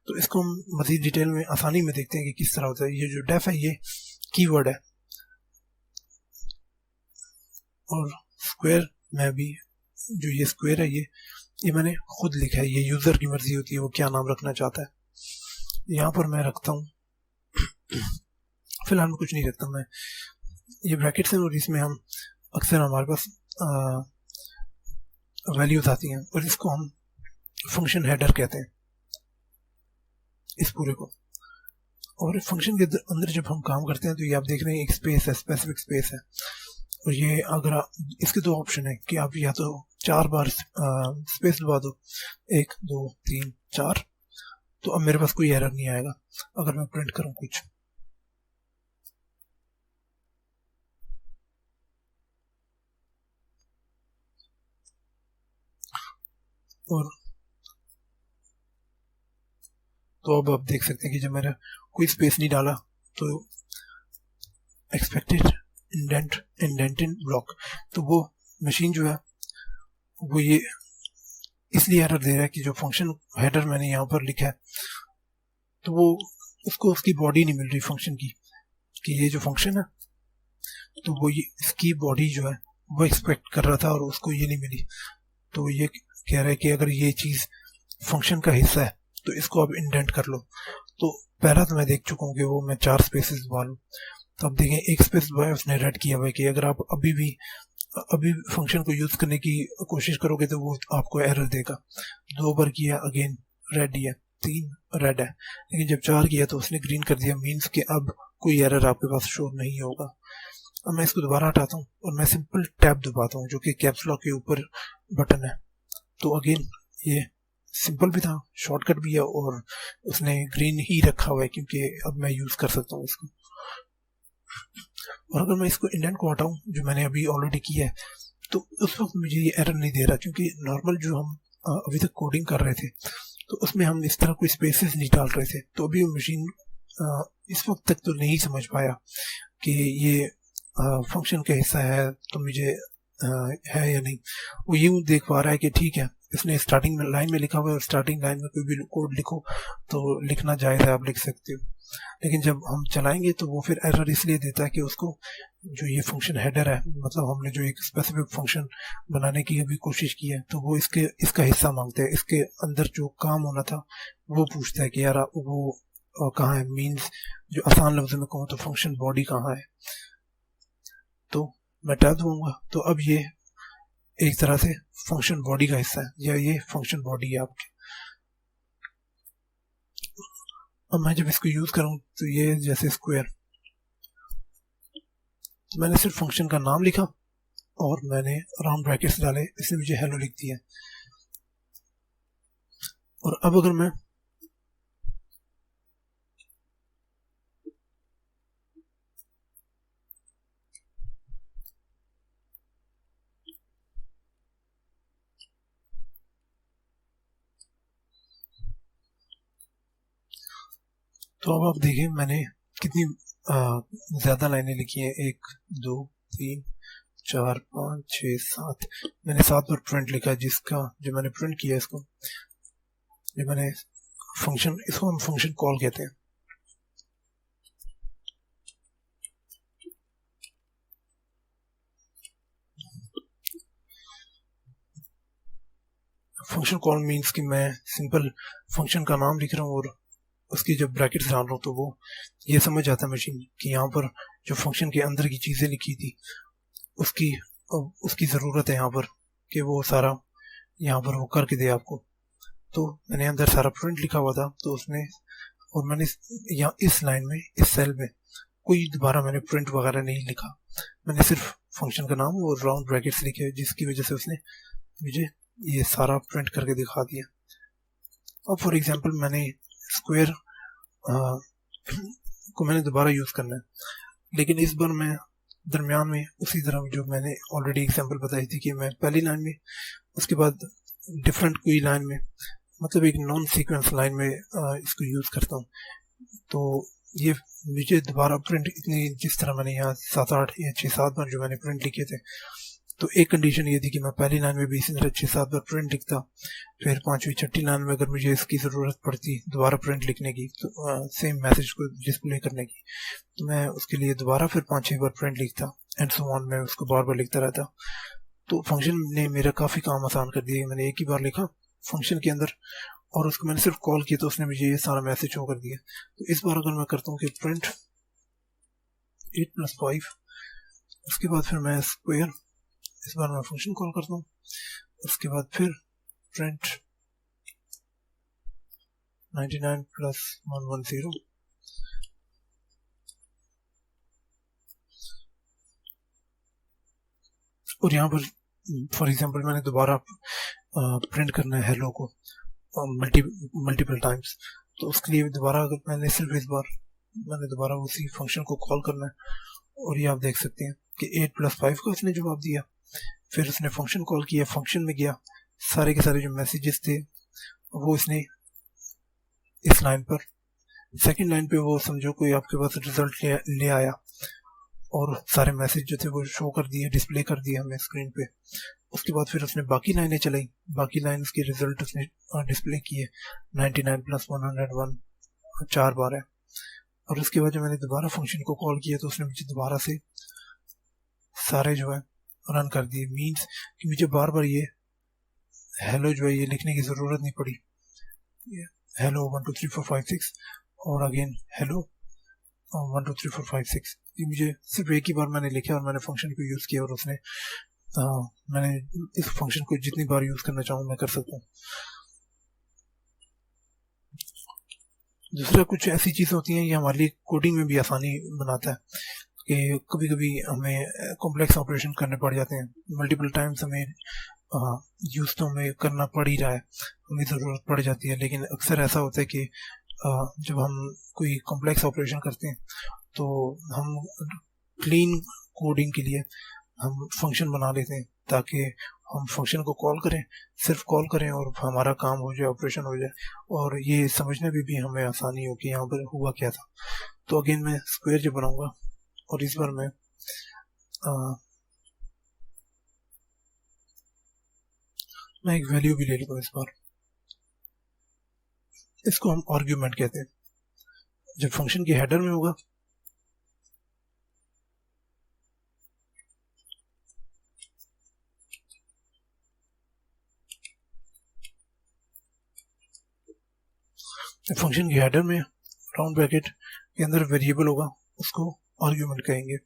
तो इसको हम मज़ीद डिटेल में आसानी में देखते हैं कि किस तरह होता है। ये जो डेफ है ये कीवर्ड है, और स्क्वायर में भी जो ये स्क्वायर है ये मैंने खुद लिखा है, ये यूज़र की मर्जी होती है वो क्या नाम रखना चाहता है। यहाँ पर मैं रखता हूँ फिलहाल मैं कुछ नहीं रखता, मैं ये ब्रैकेट्स हैं और इसमें हम अक्सर हमारे पास वैल्यूज आती हैं और इसको हम फंक्शन हेडर कहते हैं इस पूरे को। और फंक्शन के अंदर जब हम काम करते हैं तो ये आप देख रहे हैं एक स्पेस है, स्पेसिफिक स्पेस है, और ये अगर इसके 2 ऑप्शन है कि आप या तो 4 बार स्पेस दबा दो, 1 2 3 4, तो अब मेरे पास कोई एरर नहीं आएगा अगर मैं प्रिंट करूं कुछ। और तो अब आप देख सकते हैं कि जब मैंने कोई स्पेस नहीं डाला तो एक्सपेक्टेड इंडेंटेड ब्लॉक, तो वो मशीन जो है वो ये इसलिए एरर दे रहा है कि जो फंक्शन हेडर मैंने यहाँ पर लिखा है तो वो उसको उसकी बॉडी नहीं मिल रही फंक्शन की, कि ये जो फंक्शन है तो वो ये इसकी बॉडी जो है वो एक्सपेक्ट कर रहा था और उसको ये नहीं मिली। तो ये कह रहा है कि अगर ये चीज़ फंक्शन का हिस्सा है तो इसको अब इंडेंट कर लो। तो पहला तो मैं देख चुका हूँ कि वो मैं 4 स्पेसेस दबा लूँ, तो अब देखें एक स्पेस दबाया उसने रेड किया हुआ है कि अगर आप अभी फंक्शन को यूज़ करने की कोशिश करोगे तो वो आपको एरर देगा। 2 बार किया अगेन रेड दिया, 3 रेड है, लेकिन जब 4 किया तो उसने ग्रीन कर दिया, मीन्स कि अब कोई एरर आपके पास शो नहीं होगा। अब मैं इसको दोबारा हटाता हूँ और मैं सिंपल टैब दबाता हूँ जो कि कैप्स लॉक के ऊपर बटन है। तो अगेन ये सिंपल भी था, शॉर्टकट भी है और उसने ग्रीन ही रखा हुआ है क्योंकि अब मैं यूज़ कर सकता हूँ इसको। और अगर मैं इसको इंडेंट को हटाऊं जो मैंने अभी ऑलरेडी किया है तो उस वक्त मुझे ये एरर नहीं दे रहा, क्योंकि नॉर्मल जो हम अभी तक कोडिंग कर रहे थे तो उसमें हम इस तरह कोई स्पेसेस नहीं डाल रहे थे, तो अभी मशीन इस वक्त तक तो नहीं समझ पाया कि ये फंक्शन का हिस्सा है तो मुझे है या नहीं। वो यूँ देख पा रहा है कि ठीक है इसने स्टार्टिंग में लाइन में लिखा हुआ है, और स्टार्टिंग लाइन में कोई भी कोड लिखो तो लिखना जायज़ है, आप लिख सकते हो। लेकिन जब हम चलाएंगे तो वो फिर एरर इसलिए देता है कि उसको जो ये फंक्शन हेडर है, मतलब हमने जो एक स्पेसिफिक फंक्शन बनाने की अभी कोशिश की है, तो वो इसका हिस्सा मांगते हैं। इसके अंदर जो काम होना था वो पूछता है कि यार वो कहाँ है। मीन्स जो आसान लफ्ज़ में कहूँ तो फंक्शन बॉडी कहाँ है। तो मैं टैब दूंगा तो अब ये एक तरह से फंक्शन बॉडी का हिस्सा है, या ये फंक्शन बॉडी है आपकी। अब मैं जब इसको यूज़ करूँ तो ये जैसे स्क्वायर, तो मैंने सिर्फ फंक्शन का नाम लिखा और मैंने राउंड ब्रैकेट्स डाले, इसने मुझे हेलो लिख दिया। और अब अगर मैं तो अब आप देखिए मैंने कितनी ज़्यादा लाइनें लिखी हैं, 1 2 3 4 5 6 7। मैंने 7 बार प्रिंट लिखा है, जिसका जो मैंने प्रिंट किया इसको, जो मैंने फंक्शन, इसको हम फंक्शन कॉल कहते हैं। फंक्शन कॉल मीन्स कि मैं सिंपल फंक्शन का नाम लिख रहा हूँ और उसकी जब ब्रैकेट्स डाल रहा हूँ तो वो ये समझ जाता है मशीन कि यहाँ पर जो फंक्शन के अंदर की चीज़ें लिखी थी उसकी उसकी ज़रूरत है यहाँ पर, कि वो सारा यहाँ पर वो करके दे आपको। तो मैंने अंदर सारा प्रिंट लिखा हुआ था, तो उसने, और मैंने यहाँ इस लाइन में, इस सेल में कोई दोबारा मैंने प्रिंट वगैरह नहीं लिखा, मैंने सिर्फ फंक्शन का नाम और राउंड ब्रैकेट्स लिखे, जिसकी वजह से उसने मुझे ये सारा प्रिंट करके दिखा दिया। अब फॉर एग्जांपल मैंने स्क्वायर को मैंने दोबारा यूज़ करना है, लेकिन इस बार मैं दरमियान में उसी तरह जो मैंने ऑलरेडी एग्जांपल बताई थी कि मैं पहली लाइन में, उसके बाद डिफरेंट कोई लाइन में, मतलब एक नॉन सीक्वेंस लाइन में इसको यूज़ करता हूँ। तो ये मुझे दोबारा प्रिंट इतनी, जिस तरह मैंने यहाँ 7 8 या 6 7 बार जो मैंने प्रिंट लिखे थे, तो एक कंडीशन ये थी कि मैं पहली लाइन में भी इसी तरह 6 7 बार प्रिंट लिखता, फिर 5वीं 6ठी लाइन में अगर मुझे इसकी ज़रूरत पड़ती दोबारा प्रिंट लिखने की, तो सेम मैसेज को डिस्प्ले करने की, तो मैं उसके लिए दोबारा फिर 5 6 बार प्रिंट लिखता, एंड सो ऑन, मैं उसको बार बार लिखता रहता। तो फंक्शन ने मेरा काफ़ी काम आसान कर दिया। मैंने एक ही बार लिखा फंक्शन के अंदर और उसको मैंने सिर्फ कॉल किया, तो उसने मुझे ये सारा मैसेज शो कर दिया। तो इस बार अगर मैं करता हूँ कि प्रिंट 8 + 5, उसके बाद फिर मैं स्क्वायर, इस बार मैं फंक्शन कॉल करता हूँ, उसके बाद फिर प्रिंट 99 + 110, और यहाँ पर फॉर एग्जांपल मैंने दोबारा प्रिंट करना है हेलो को मल्टीपल टाइम्स, तो उसके लिए दोबारा अगर मैंने सिर्फ इस बार मैंने दोबारा उसी फंक्शन को कॉल करना है, और ये आप देख सकते हैं कि 8 + 5 का उसने जवाब दिया, फिर उसने फंक्शन कॉल किया, फंक्शन में गया, सारे के सारे जो मैसेजेस थे वो इसने इस लाइन पर, सेकंड लाइन पे वो समझो कोई आपके पास रिजल्ट ले आया और सारे मैसेज जो थे वो शो कर दिए, डिस्प्ले कर दिए हमें स्क्रीन पे। उसके बाद फिर उसने बाकी लाइनें चलाई, बाकी लाइन के रिजल्ट उसने डिस्प्ले किए, 99 + 101 4 बार है। और उसके बाद जब मैंने दोबारा फंक्शन को कॉल किया तो उसने मुझे दोबारा से सारे जो है रन कर दिए। मीन्स कि मुझे बार बार ये हेलो जो है ये लिखने की ज़रूरत नहीं पड़ी, हेलो 1 2 3 4 5 6 और अगेन हेलो 1 2 3 4 5 6, ये मुझे सिर्फ एक ही बार मैंने लिखा और मैंने फंक्शन को यूज़ किया, और उसने मैंने इस फंक्शन को जितनी बार यूज़ करना चाहूँ मैं कर सकता हूँ। दूसरा कुछ ऐसी चीज़ें होती हैं ये हमारे लिए कोडिंग में भी आसानी बनाता है, कि कभी कभी हमें कॉम्प्लेक्स ऑपरेशन करने पड़ जाते हैं, मल्टीपल टाइम्स हमें यूज़ तो हमें करना पड़ ही रहा है, हमें ज़रूरत पड़ जाती है, लेकिन अक्सर ऐसा होता है कि जब हम कोई कॉम्प्लेक्स ऑपरेशन करते हैं तो हम क्लीन कोडिंग के लिए हम फंक्शन बना लेते हैं, ताकि हम फंक्शन को कॉल करें, सिर्फ कॉल करें और हमारा काम हो जाए, ऑपरेशन हो जाए, और ये समझने में भी हमें आसानी हो कि यहाँ पर हुआ क्या था। तो अगेन मैं स्क्वायर जो बनाऊंगा, और इस बार मैं एक वैल्यू भी ले लूँगा इस बार, इसको हम आर्ग्यूमेंट कहते हैं। जब फंक्शन के हेडर में होगा फंक्शन के हेडर में राउंड ब्रैकेट के अंदर वेरिएबल होगा, उसको आर्ग्यूमेंट कहेंगे।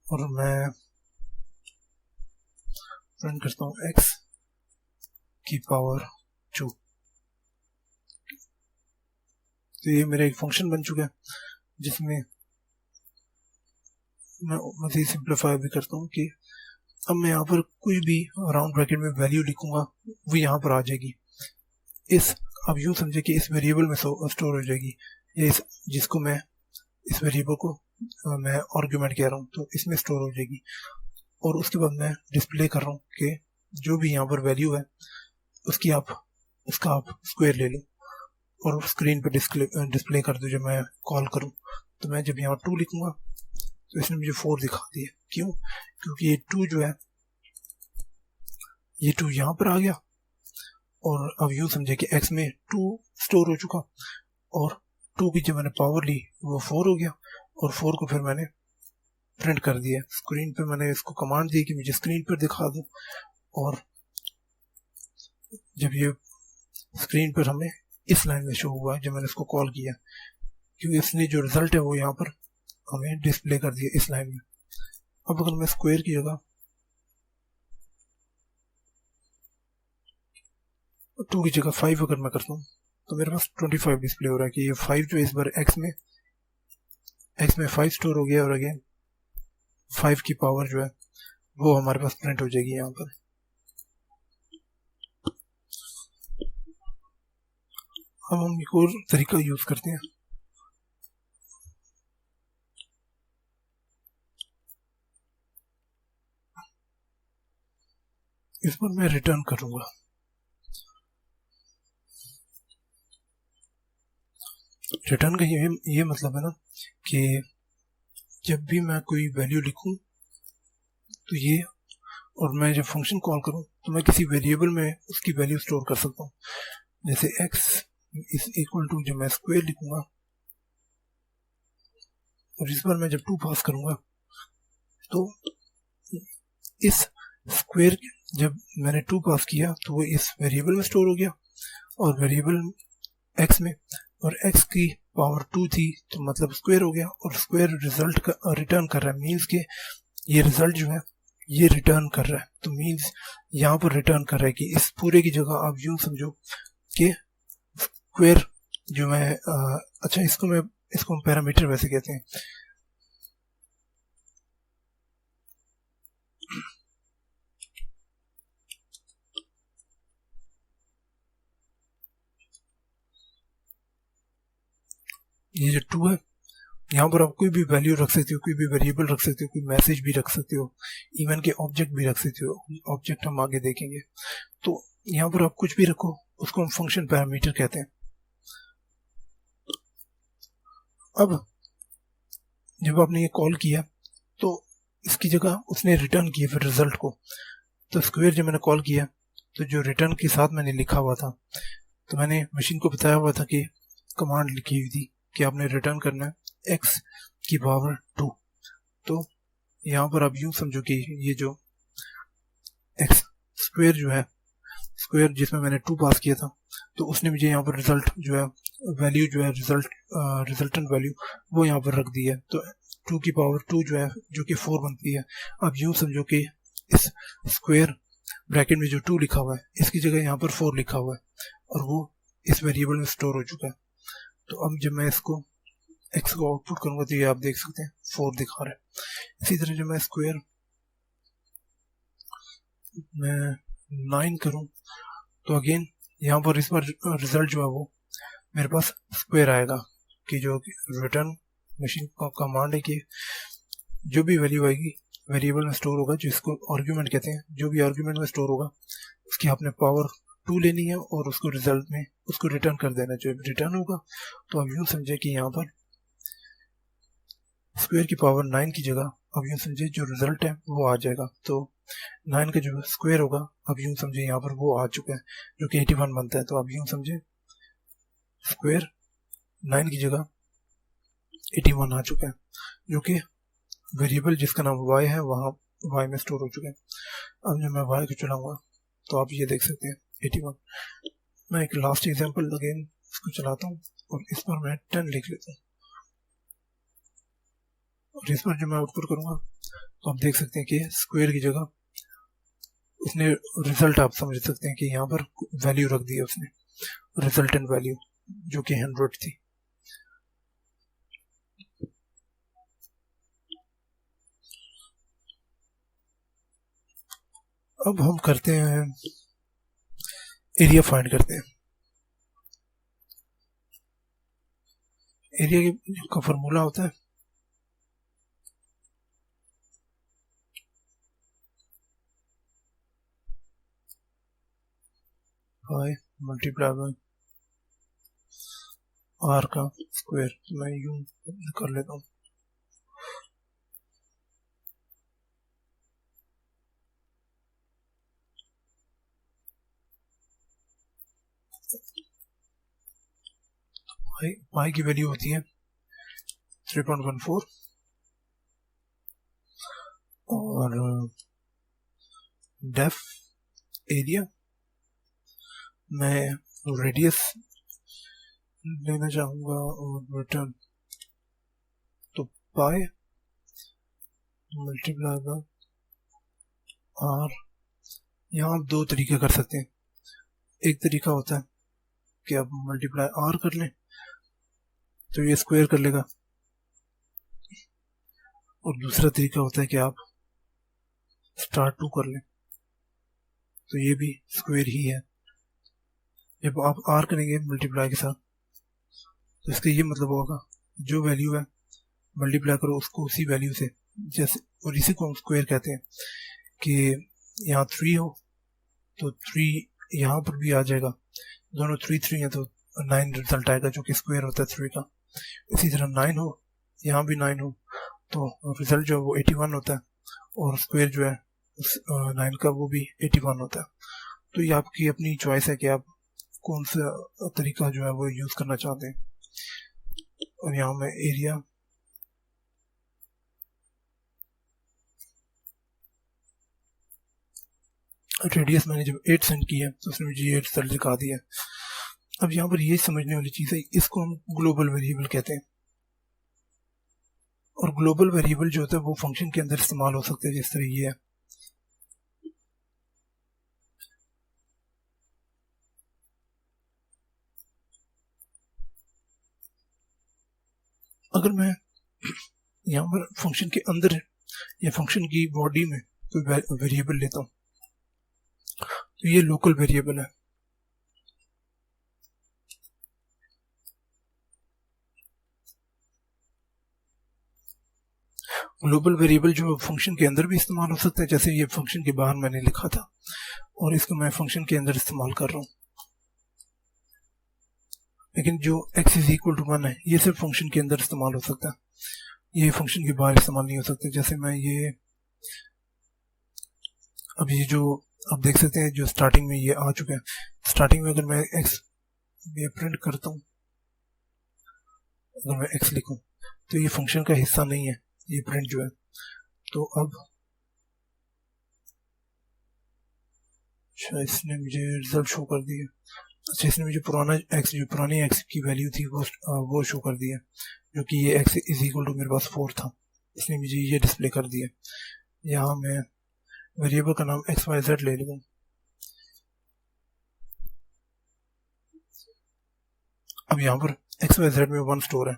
और मैं प्रिंट करता हूँ x की पावर 2। तो ये मेरा एक फंक्शन बन चुका है जिसमें मैं मज़ीद सिंप्लीफाई भी करता हूँ कि अब मैं यहाँ पर कोई भी राउंड ब्रैकेट में वैल्यू लिखूंगा वो यहाँ पर आ जाएगी। इस अब यूँ समझे कि इस वेरिएबल में स्टोर हो जाएगी, ये जिसको मैं इस वेरिएबल को मैं आर्ग्यूमेंट कह रहा हूँ तो इसमें स्टोर हो जाएगी। और उसके बाद मैं डिस्प्ले कर रहा हूँ कि जो भी यहाँ पर वैल्यू है उसका आप स्क्वायर ले लो और स्क्रीन पे डिस्प्ले कर दो जब मैं कॉल करूँ। तो मैं जब यहाँ 2 लिखूंगा तो इसने मुझे 4 दिखा दिया। क्यों? क्योंकि ये 2 जो है ये 2 यहाँ पर आ गया और अब यूँ समझे कि x में 2 स्टोर हो चुका और 2 की जब मैंने पावर ली वो 4 हो गया और 4 को फिर मैंने प्रिंट कर दिया स्क्रीन पे। मैंने इसको कमांड दी कि मुझे स्क्रीन पर दिखा दो और जब ये स्क्रीन पर हमें इस लाइन में शो हुआ जब मैंने इसको कॉल किया, क्योंकि इसने जो रिजल्ट है वो यहाँ पर हमें डिस्प्ले कर दिया इस लाइन में। अब अगर मैं स्क्वायर की जगह 2 की जगह 5 अगर मैं करता हूँ तो मेरे पास 25 डिस्प्ले हो रहा है कि ये 5 जो इस बार x में 5 स्टोर हो गया और अगेन 5 की पावर जो है वो हमारे पास प्रिंट हो जाएगी यहाँ पर। अब हम एक और तरीका यूज करते हैं। इस पर मैं रिटर्न करूंगा। रिटर्न का ये मतलब है ना कि जब भी मैं कोई वैल्यू लिखूं तो ये और मैं जब फंक्शन कॉल करूं तो मैं किसी वेरिएबल में उसकी वैल्यू स्टोर कर सकता हूं। जैसे x इज इक्वल टू जब मैं स्क्वायर लिखूंगा और इस बार मैं जब 2 पास करूंगा तो इस स्क्वायर जब मैंने 2 पास किया तो वो इस वेरिएबल में स्टोर हो गया और वेरिएबल x में, और x की पावर 2 थी तो मतलब स्क्वायर हो गया और स्क्वायर रिजल्ट का रिटर्न कर रहा है। मीन्स के ये रिजल्ट जो है ये रिटर्न कर रहा है। तो मीन्स यहाँ पर रिटर्न कर रहा है कि इस पूरे की जगह आप यूँ समझो कि स्क्वायर जो मैं अच्छा इसको पैरामीटर वैसे कहते हैं। ये जो 2 है यहाँ पर आप कोई भी वैल्यू रख सकते हो, कोई भी वेरिएबल रख सकते हो, कोई मैसेज भी रख सकते हो, इवन के ऑब्जेक्ट भी रख सकते हो। ऑब्जेक्ट हम आगे देखेंगे। तो यहाँ पर आप कुछ भी रखो उसको हम फंक्शन पैरामीटर कहते हैं। अब जब आपने ये कॉल किया तो इसकी जगह उसने रिटर्न किया फिर रिजल्ट को। तो स्क्वायर जब मैंने कॉल किया तो जो रिटर्न के साथ मैंने लिखा हुआ था तो मैंने मशीन को बताया हुआ था कि कमांड लिखी हुई थी कि आपने रिटर्न करना है x की पावर 2। तो यहाँ पर आप यूँ समझो कि ये जो x स्क्वायर जो है स्क्वायर जिसमें मैंने 2 पास किया था तो उसने मुझे यहाँ पर रिजल्ट जो है वैल्यू जो है रिजल्टेंट वैल्यू वो यहाँ पर रख दी है। तो 2 की पावर 2 जो है जो कि 4 बनती है। आप यूँ समझो कि इस स्क्वायर ब्रैकेट में जो 2 लिखा हुआ है इसकी जगह यहाँ पर 4 लिखा हुआ है और वो इस वेरिएबल में स्टोर हो चुका है। तो अब जब मैं इसको x को आउटपुट करूंगा तो ये आप देख सकते हैं 4 दिखा रहा है। इसी तरह जब मैं स्क्वायर मैं 9 करूं तो अगेन यहाँ पर इस बार रिजल्ट जो है वो मेरे पास स्क्वायर आएगा कि जो रिटर्न मशीन का कमांड है कि जो भी वैल्यू आएगी वेरिएबल में स्टोर होगा, जिसको आर्ग्यूमेंट कहते हैं। जो भी आर्ग्यूमेंट में स्टोर होगा उसकी आपने पावर 2 लेनी है और उसको रिजल्ट में उसको रिटर्न कर देना। जो रिटर्न होगा तो अब यूँ समझे कि यहाँ पर स्क्वायर की पावर 9 की जगह अब यूँ समझे जो रिजल्ट है वो आ जाएगा। तो 9 का जो स्क्वायर होगा अब यूँ समझे यहाँ पर वो आ चुका है जो कि 81 बनता है। तो अब यूँ समझे स्क्वायर 9 की जगह 81 आ चुका है, जो कि वेरिएबल जिसका नाम y है वहाँ y में स्टोर हो चुका है। अब जब मैं y को चलाऊंगा तो आप ये देख सकते हैं 81। मैं एक लास्ट एग्जांपल अगेन इसको चलाता हूँ और इस पर मैं 10 लिख लेता हूँ और इस पर जब मैं आउटपुट करूँगा तो आप देख सकते हैं कि स्क्वायर की जगह उसने रिजल्ट, आप समझ सकते हैं कि यहाँ पर वैल्यू रख दी है उसने, रिजल्टेंट वैल्यू जो कि 100 थी। अब हम करते हैं एरिया फाइंड करते हैं। एरिया का फॉर्मूला होता है पाई मल्टीप्लाई बाय आर का स्क्वायर। तो मैं यूं कर लेता हूँ। पाई की वैल्यू होती है 3.14 और डेफ एरिया मैं रेडियस लेना चाहूँगा और रिटर्न तो पाई मल्टीप्लाई बाय आर। यहाँ आप दो तरीके कर सकते हैं। एक तरीका होता है कि आप मल्टीप्लाई आर कर लें तो ये स्क्वायर कर लेगा, और दूसरा तरीका होता है कि आप स्टार 2 कर लें तो ये भी स्क्वायर ही है। जब आप आर करेंगे मल्टीप्लाई के साथ तो इसका ये मतलब होगा जो वैल्यू है मल्टीप्लाई करो उसको उसी वैल्यू से, जैसे, और इसी को हम स्क्वायर कहते हैं कि यहाँ 3 हो तो 3 यहाँ पर भी आ जाएगा, दोनों 3 है तो 9 रिजल्ट आएगा जो कि स्क्वायर होता है 3 का। इसी तरह 9 हो, यहाँ भी 9 हो तो रिजल्ट जो है वो 81 होता है और स्क्वायर जो है 9 का वो भी 81 होता है। तो ये आपकी अपनी चॉइस है कि आप कौन सा तरीका जो है वो यूज़ करना चाहते हैं। और यहाँ मैं एरिया रेडियस मैंने जब 8 सेंड की है तो उसने मुझे 8 रिजल्ट दिखा दिया। अब यहाँ पर ये समझने वाली चीज़ है, इसको हम ग्लोबल वेरिएबल कहते हैं। और ग्लोबल वेरिएबल जो होता है वो फंक्शन के अंदर इस्तेमाल हो सकते हैं, जिस तरह ये है। अगर मैं यहाँ पर फंक्शन के अंदर या फंक्शन की बॉडी में कोई वेरिएबल लेता हूँ तो ये लोकल वेरिएबल है। ग्लोबल वेरिएबल जो फंक्शन के अंदर भी इस्तेमाल हो सकता है, जैसे ये फंक्शन के बाहर मैंने लिखा था और इसको मैं फंक्शन के अंदर इस्तेमाल कर रहा हूँ। लेकिन जो x इज इक्वल टू 1 है ये सिर्फ फंक्शन के अंदर इस्तेमाल हो सकता है, ये फंक्शन के बाहर इस्तेमाल नहीं हो सकता। जैसे मैं ये अब ये जो आप देख सकते हैं जो स्टार्टिंग में ये आ चुका है, स्टार्टिंग में अगर मैं x ये प्रिंट करता हूँ, अगर मैं x लिखूं तो ये फंक्शन का हिस्सा नहीं है ये प्रिंट जो है। तो अब अच्छा इसने मुझे रिजल्ट शो कर दिया। अच्छा इसने मुझे पुरानी x की वैल्यू थी वो शो कर दिया, जो कि ये x इज इक्वल टू मेरे पास 4 था, इसने मुझे ये डिस्प्ले कर दिया। यहाँ मैं वेरिएबल का नाम XYZ ले लूँ। अब यहाँ पर XYZ में 1 स्टोर है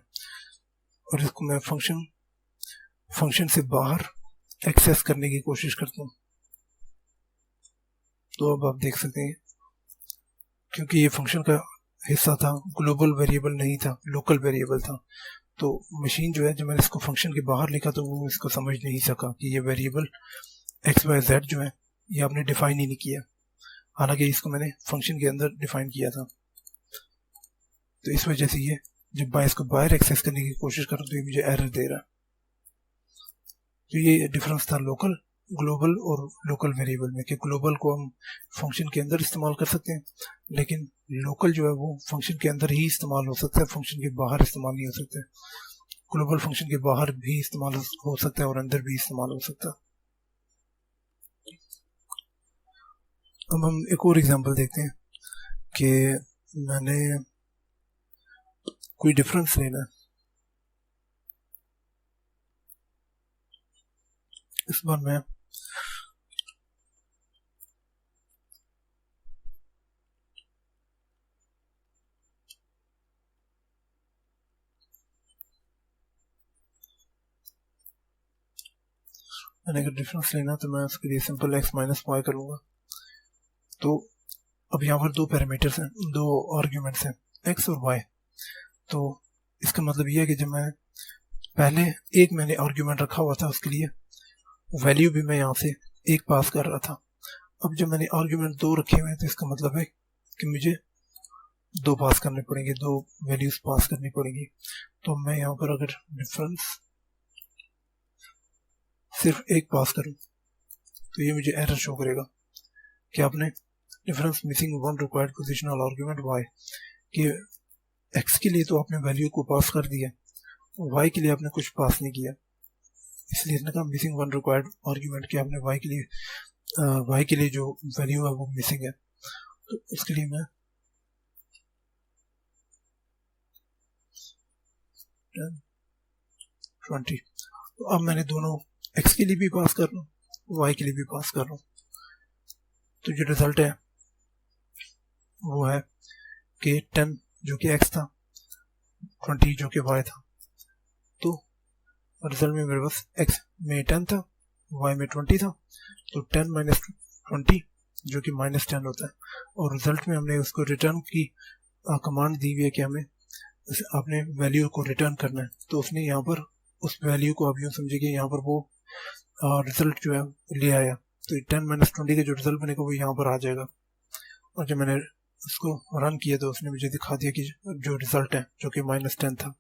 और इसको मैं फंक्शन से बाहर एक्सेस करने की कोशिश करता हूँ। तो अब आप देख सकते हैं क्योंकि ये फंक्शन का हिस्सा था, ग्लोबल वेरिएबल नहीं था, लोकल वेरिएबल था, तो मशीन जो है जब मैंने इसको फंक्शन के बाहर लिखा तो वो इसको समझ नहीं सका कि ये वेरिएबल XYZ जो है ये आपने डिफाइन ही नहीं किया। हालांकि इसको मैंने फंक्शन के अंदर डिफाइन किया था। तो इस वजह से ये जब मैं इसको बाहर एक्सेस करने की कोशिश कर रहा हूँ तो ये मुझे एरर दे रहा है। तो ये डिफरेंस था लोकल, ग्लोबल और लोकल वेरिएबल में, कि ग्लोबल को हम फंक्शन के अंदर इस्तेमाल कर सकते हैं, लेकिन लोकल जो है वो फंक्शन के अंदर ही इस्तेमाल हो सकता है, फंक्शन के बाहर इस्तेमाल नहीं हो सकता। ग्लोबल फंक्शन के बाहर भी इस्तेमाल हो सकता है और अंदर भी इस्तेमाल हो सकता है। अब हम एक और एग्जांपल देखते हैं कि मैंने कोई डिफरेंस लेना है। इस बार मैं अगर डिफरेंस लेना तो मैं उसके लिए सिंपल x माइनस वाई करूँगा। तो अब यहाँ पर दो पैरामीटर्स हैं, दो आर्ग्यूमेंट्स हैं, x और y। तो इसका मतलब ये है कि जब मैं पहले एक मैंने आर्ग्यूमेंट रखा हुआ था, उसके लिए वैल्यू भी मैं यहाँ से एक पास कर रहा था। अब जब मैंने आर्ग्यूमेंट दो रखे हुए हैं तो इसका मतलब है कि मुझे दो पास करने पड़ेंगे, दो वैल्यूज पास करनी पड़ेंगी। तो मैं यहाँ पर अगर डिफरेंस सिर्फ एक पास करूं तो ये मुझे एरर शो करेगा कि आपने difference missing one required positional argument Y, कि एक्स के लिए तो आपने वैल्यू को पास कर दिया, वाई के लिए आपने कुछ पास नहीं किया, इसलिए इसने कहा मिसिंग वन रिक्वायर्ड आर्ग्यूमेंट, कि आपने वाई के लिए जो वैल्यू है वो मिसिंग है। तो उसके लिए मैं 20, तो अब मैंने दोनों एक्स के लिए भी पास कर रहा हूँ, वाई के लिए भी पास कर रहा हूँ। तो जो रिजल्ट है वो है कि 10 जो कि x था, 20 जो कि y था। तो रिजल्ट में मेरे पास x में 10 था, y में 20 था। तो 10 माइनस 20 जो कि माइनस 10 होता है। और रिजल्ट में हमने उसको रिटर्न की कमांड दी हुई है कि हमें अपने वैल्यू को रिटर्न करना है। तो उसने यहाँ पर उस वैल्यू को, आप यूँ समझिए कि यहाँ पर वो रिजल्ट जो है ले आया। तो 10 माइनस 20 का जो रिजल्ट बनेगा वो यहाँ पर आ जाएगा। और जब मैंने उसको रन किया तो उसने मुझे दिखा दिया कि जो रिजल्ट है जो कि -10 था।